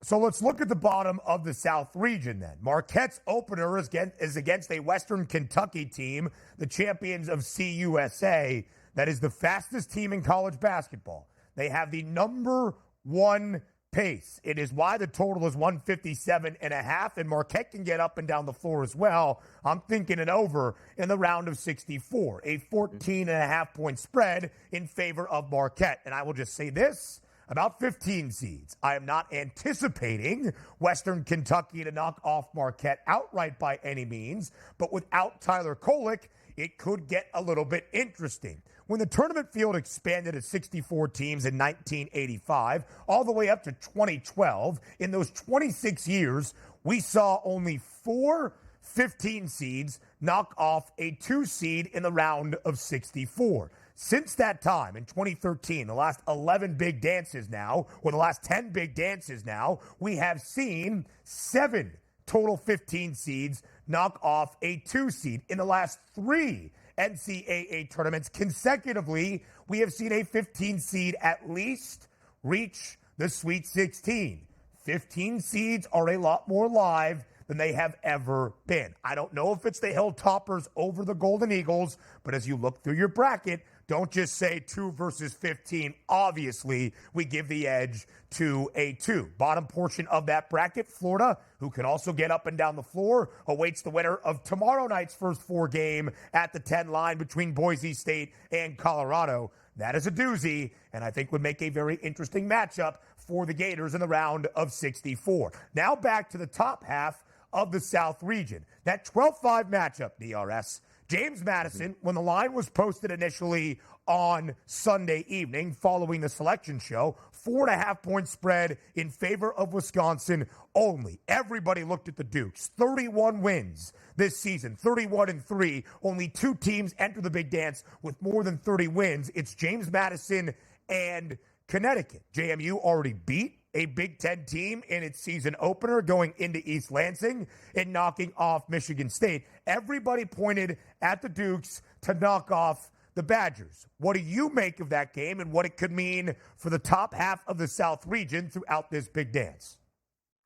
S3: So let's look at the bottom of the South region then. Marquette's opener is against a Western Kentucky team, the champions of CUSA. That is the fastest team in college basketball. They have the number 1 pace. It is why the total is 157.5, and Marquette can get up and down the floor as well. I'm thinking it over in the round of 64, a 14.5 point spread in favor of Marquette. And I will just say this about 15 seeds. I am not anticipating Western Kentucky to knock off Marquette outright by any means, but without Tyler Kolick, it could get a little bit interesting. When the tournament field expanded to 64 teams in 1985, all the way up to 2012, in those 26 years, we saw only 4 15 seeds knock off a 2 seed in the round of 64. Since that time, in 2013, the last 11 big dances now, or the last 10 big dances now, we have seen 7 total 15 seeds knock off a 2 seed. In the last 3 NCAA tournaments consecutively, we have seen a 15 seed at least reach the Sweet 16. 15 seeds are a lot more live than they have ever been. I don't know if it's the Hilltoppers over the Golden Eagles, but as you look through your bracket, don't just say 2 versus 15. Obviously, we give the edge to a 2. Bottom portion of that bracket, Florida, who can also get up and down the floor, awaits the winner of tomorrow night's first 4 game at the 10 line between Boise State and Colorado. That is a doozy, and I think would make a very interesting matchup for the Gators in the round of 64. Now back to the top half of the South region. That 12-5 matchup, DRS. James Madison, when the line was posted initially on Sunday evening following the selection show, 4.5 point spread in favor of Wisconsin only. Everybody looked at the Dukes. 31 wins this season, 31-3. Only 2 teams enter the big dance with more than 30 wins. It's James Madison and Connecticut. JMU already beat a Big Ten team in its season opener going into East Lansing and knocking off Michigan State. Everybody pointed at the Dukes to knock off the Badgers. What do you make of that game and what it could mean for the top half of the South region throughout this big dance?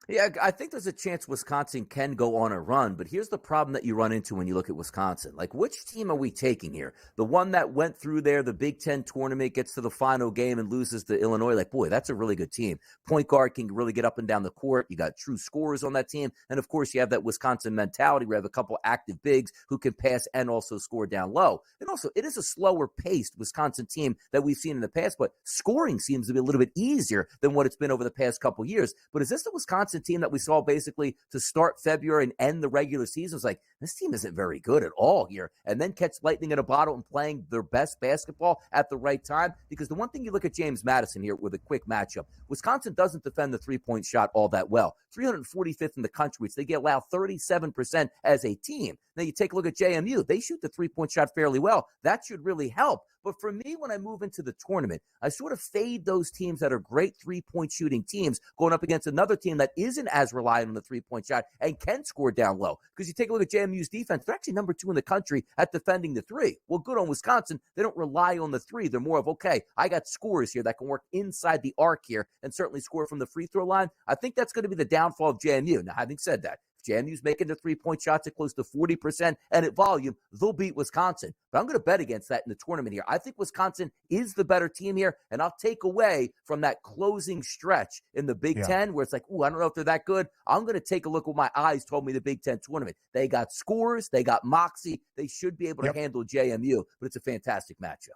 S4: Yeah, I think there's a chance Wisconsin can go on a run, but here's the problem that you run into when you look at Wisconsin. Like, which team are we taking here? The one that went through there, the Big Ten tournament, gets to the final game and loses to Illinois. Like, boy, that's a really good team. Point guard can really get up and down the court. You got true scorers on that team. And, of course, you have that Wisconsin mentality where you have a couple active bigs who can pass and also score down low. And also, it is a slower-paced Wisconsin team that we've seen in the past, but scoring seems to be a little bit easier than what it's been over the past couple years. But is this the Wisconsin team that we saw basically to start February and end the regular season? It's like, this team isn't very good at all here. And then catch lightning in a bottle and playing their best basketball at the right time. Because the one thing you look at James Madison here with a quick matchup, Wisconsin doesn't defend the three-point shot all that well. 345th in the country, which they get allowed 37% as a team. Now you take a look at JMU. They shoot the three-point shot fairly well. That should really help. But for me, when I move into the tournament, I sort of fade those teams that are great three-point shooting teams going up against another team that isn't as reliant on the three-point shot and can score down low. Because you take a look at JMU's defense, they're actually number 2 in the country at defending the three. Well, good on Wisconsin. They don't rely on the three. They're more of, okay, I got scorers here that can work inside the arc here and certainly score from the free throw line. I think that's going to be the downfall of JMU. Now, having said that, JMU's making the three-point shots at close to 40% and at volume, they'll beat Wisconsin. But I'm going to bet against that in the tournament here. I think Wisconsin is the better team here, and I'll take away from that closing stretch in the Big Ten where it's like, I don't know if they're that good. I'm going to take a look what my eyes told me the Big Ten tournament. They got scores. They got moxie. They should be able to handle JMU, but it's a fantastic matchup.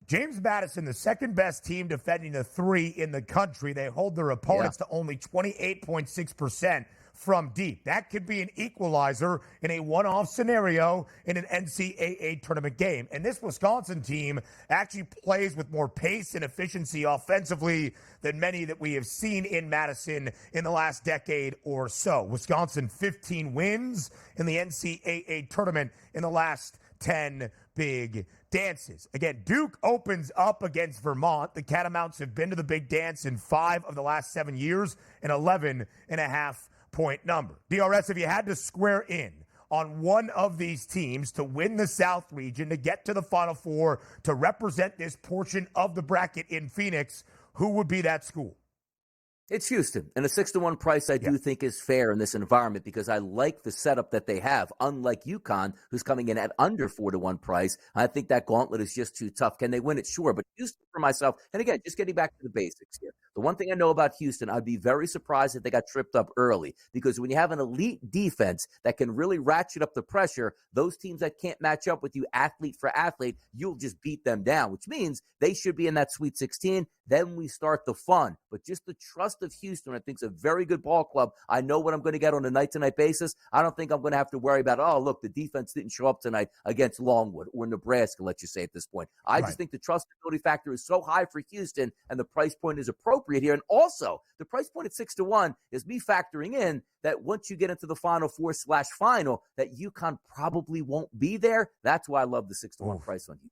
S3: James Madison, the second best team defending the three in the country. They hold their opponents to only 28.6% from deep. That could be an equalizer in a one-off scenario in an NCAA tournament game. And this Wisconsin team actually plays with more pace and efficiency offensively than many that we have seen in Madison in the last decade or so. Wisconsin 15 wins in the NCAA tournament in the last 10 big dances. Again, Duke opens up against Vermont. The Catamounts have been to the big dance in 5 of the last 7 years, an 11.5-point number. DRS, if you had to square in on one of these teams to win the South region, to get to the Final Four, to represent this portion of the bracket in Phoenix, who would be that school?
S4: It's Houston, and a 6-1 price I do think is fair in this environment because I like the setup that they have, unlike UConn, who's coming in at under 4-1 price. I think that gauntlet is just too tough. Can they win it? Sure, but Houston for myself, and again, just getting back to the basics here. The one thing I know about Houston, I'd be very surprised if they got tripped up early because when you have an elite defense that can really ratchet up the pressure, those teams that can't match up with you athlete for athlete, you'll just beat them down, which means they should be in that Sweet 16. Then we start the fun. But just the trust of Houston, I think, is a very good ball club. I know what I'm going to get on a night-to-night basis. I don't think I'm going to have to worry about, oh, look, the defense didn't show up tonight against Longwood or Nebraska, let's just say at this point. I just think the trustability factor is so high for Houston, and the price point is appropriate here. And also, the price point at 6-1 is me factoring in that once you get into the Final Four/final, that UConn probably won't be there. That's why I love the 6-1 price on you.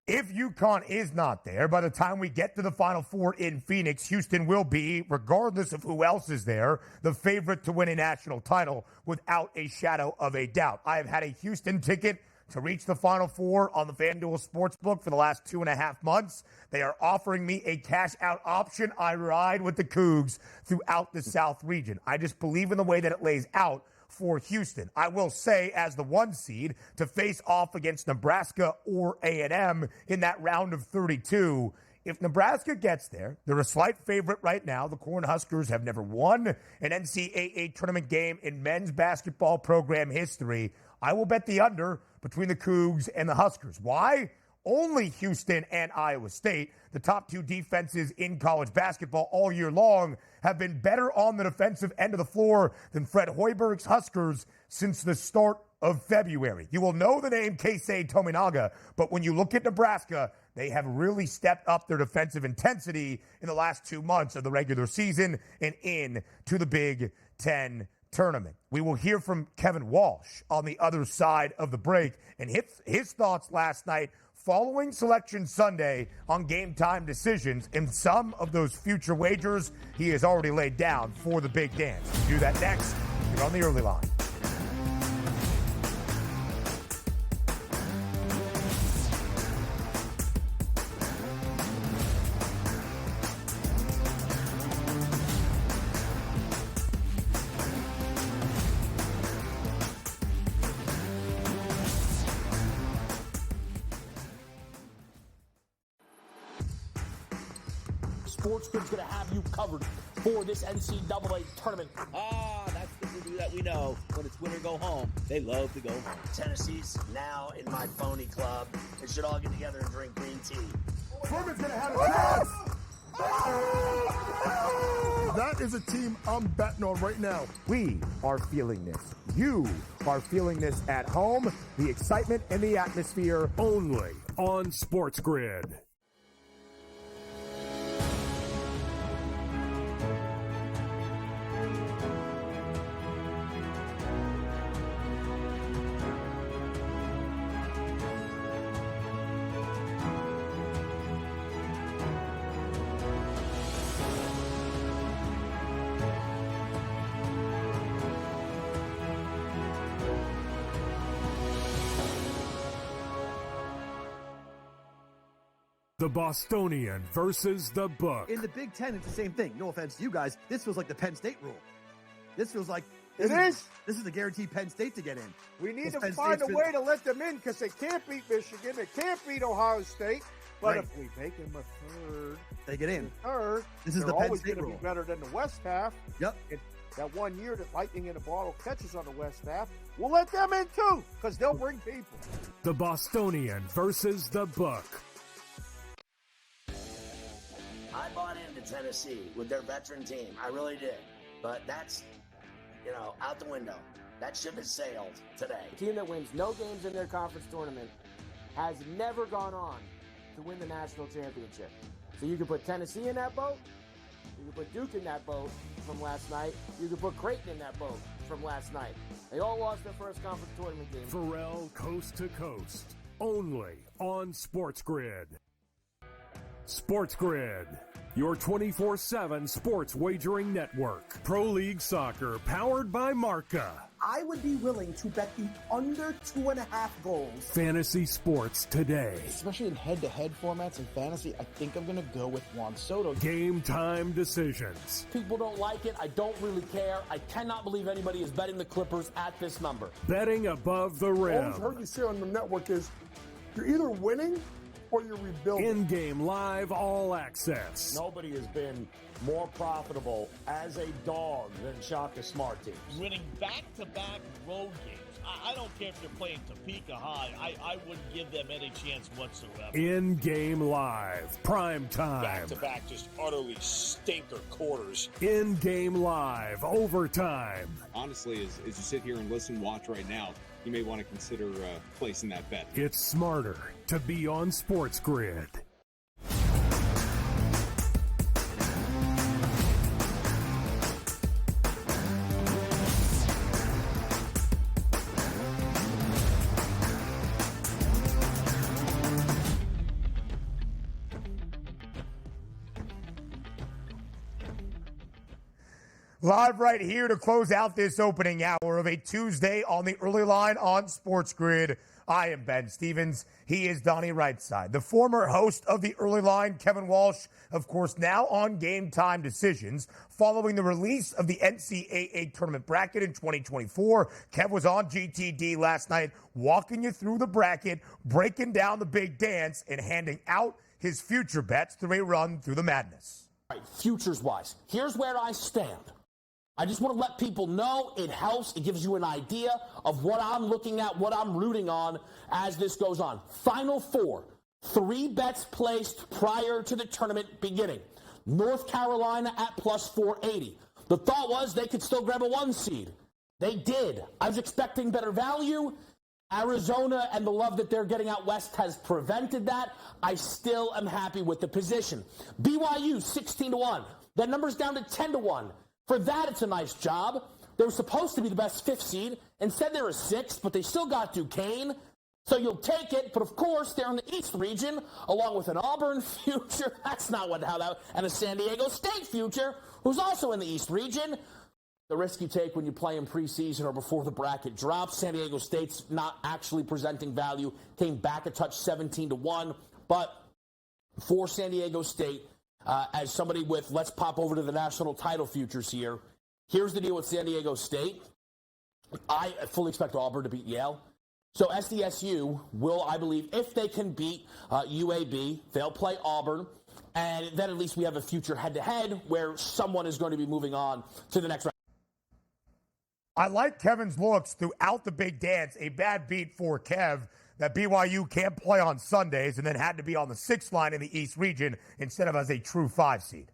S3: If UConn is not there, by the time we get to the Final Four in Phoenix, Houston will be, regardless of who else is there, the favorite to win a national title without a shadow of a doubt. I have had a Houston ticket to reach the Final Four on the FanDuel Sportsbook for the last 2.5 months. They are offering me a cash-out option. I ride with the Cougs throughout the South region. I just believe in the way that it lays out for Houston. I will say, as the 1 seed, to face off against Nebraska or A&M in that round of 32, if Nebraska gets there, they're a slight favorite right now. The Cornhuskers have never won an NCAA tournament game in men's basketball program history. I will bet the under between the Cougs and the Huskers. Why? Only Houston and Iowa State, the top 2 defenses in college basketball all year long, have been better on the defensive end of the floor than Fred Hoiberg's Huskers since the start of February. You will know the name Keisei Tominaga, but when you look at Nebraska, they have really stepped up their defensive intensity in the last 2 months of the regular season and into the Big Ten tournament. We will hear from Kevin Walsh on the other side of the break and his thoughts last night following Selection Sunday on game time decisions and some of those future wagers he has already laid down for the big dance. We'll do that next. You're on the early line.
S14: SportsGrid's going to have you covered for this NCAA tournament. That's the voodoo that we know. When it's win or go home, they love to go home.
S1: Tennessee's now in my phony club. They should all get together and drink green tea.
S5: Furman's going to have a chance. That is a team I'm betting on right now.
S15: We are feeling this. You are feeling this at home. The excitement and the atmosphere.
S6: Only on SportsGrid. The Bostonian versus the Book.
S7: In the Big Ten, it's the same thing. No offense to you guys. This feels like the Penn State rule. This feels like
S8: This
S7: is the guaranteed Penn State to get in.
S8: We need
S7: Penn
S8: to find
S7: State's
S8: a way to let them in because they can't beat Michigan. They can't beat Ohio State. But
S7: Right.
S8: if we make them a third,
S7: They get in.
S8: Third,
S7: This is
S8: they're
S7: the Penn
S8: always
S7: State
S8: going to
S7: rule.
S8: be better than the West half.
S7: Yep.
S8: And that 1 year that Lightning in a Bottle catches on the West half, we'll let them in too because they'll bring people.
S6: The Bostonian versus the Book.
S1: I bought into Tennessee with their veteran team. I really did. But that's, out the window. That ship has sailed today.
S9: A team that wins no games in their conference tournament has never gone on to win the national championship. So you can put Tennessee in that boat. You can put Duke in that boat from last night. You can put Creighton in that boat from last night. They all lost their first conference tournament game.
S6: Pharrell Coast to Coast. Only on SportsGrid. SportsGrid, your 24/7 sports wagering network. Pro League Soccer, powered by Marca.
S10: I would be willing to bet the under 2.5 goals.
S6: Fantasy sports today.
S11: Especially in head-to-head formats and fantasy, I think I'm going to go with Juan Soto.
S6: Game time decisions.
S14: People don't like it. I don't really care. I cannot believe anybody is betting the Clippers at this number.
S6: Betting above the
S5: All
S6: rim.
S5: I've heard you say on the network is you're either winning or you're rebuilding.
S6: In-game live all access.
S12: Nobody has been more profitable as a dog than Shaka Smart teams.
S2: Winning back-to-back road games. I don't care if they're playing Topeka High. I wouldn't give them any chance whatsoever.
S6: In-game live. Prime time.
S16: Back-to-back, just utterly stinker quarters.
S6: In-game live. Overtime.
S13: Honestly, as you sit here and watch right now, you may want to consider placing that bet.
S6: It's smarter to be on SportsGrid.
S3: Live right here to close out this opening hour of a Tuesday on the early line on SportsGrid. I am Ben Stevens. He is Donnie Rightside. The former host of the early line, Kevin Walsh, of course, now on Game Time Decisions. Following the release of the NCAA Tournament bracket in 2024, Kev was on GTD last night, walking you through the bracket, breaking down the big dance, and handing out his future bets through a run through the madness.
S14: All right, futures-wise, here's where I stand. I just want to let people know it helps. It gives you an idea of what I'm looking at, what I'm rooting on as this goes on. Final four, 3 bets placed prior to the tournament beginning. North Carolina at plus 480. The thought was they could still grab a 1 seed. They did. I was expecting better value. Arizona and the love that they're getting out west has prevented that. I still am happy with the position. BYU 16-1. That number's down to 10-1. For that, it's a nice job. They were supposed to be the best 5th seed. Instead, they're a 6th, but they still got Duquesne. So you'll take it. But, of course, they're in the East region, along with an Auburn future. That's not how that – and a San Diego State future, who's also in the East region. The risk you take when you play in preseason or before the bracket drops. San Diego State's not actually presenting value. Came back a touch 17-1. But for San Diego State – as somebody with, let's pop over to the national title futures here. Here's the deal with San Diego State. I fully expect Auburn to beat Yale. So SDSU will, I believe, if they can beat UAB, they'll play Auburn. And then at least we have a future head-to-head where someone is going to be moving on to the next round.
S3: I like Kevin's looks throughout the big dance. A bad beat for Kev that BYU can't play on Sundays and then had to be on the 6th line in the East region instead of as a true 5 seed.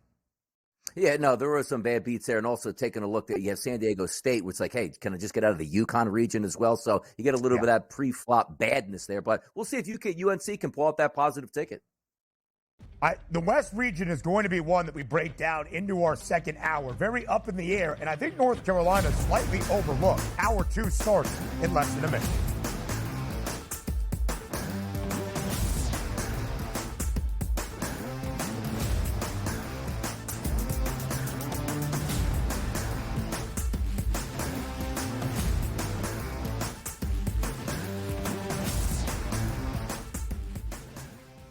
S4: Yeah, no, there were some bad beats there. And also taking a look at, you have San Diego State, which is like, hey, can I just get out of the UConn region as well? So you get a little bit of that pre-flop badness there. But we'll see if UNC can pull out that positive ticket.
S3: The West region is going to be one that we break down into our second hour. Very up in the air. And I think North Carolina is slightly overlooked. Hour 2 starts in less than a minute.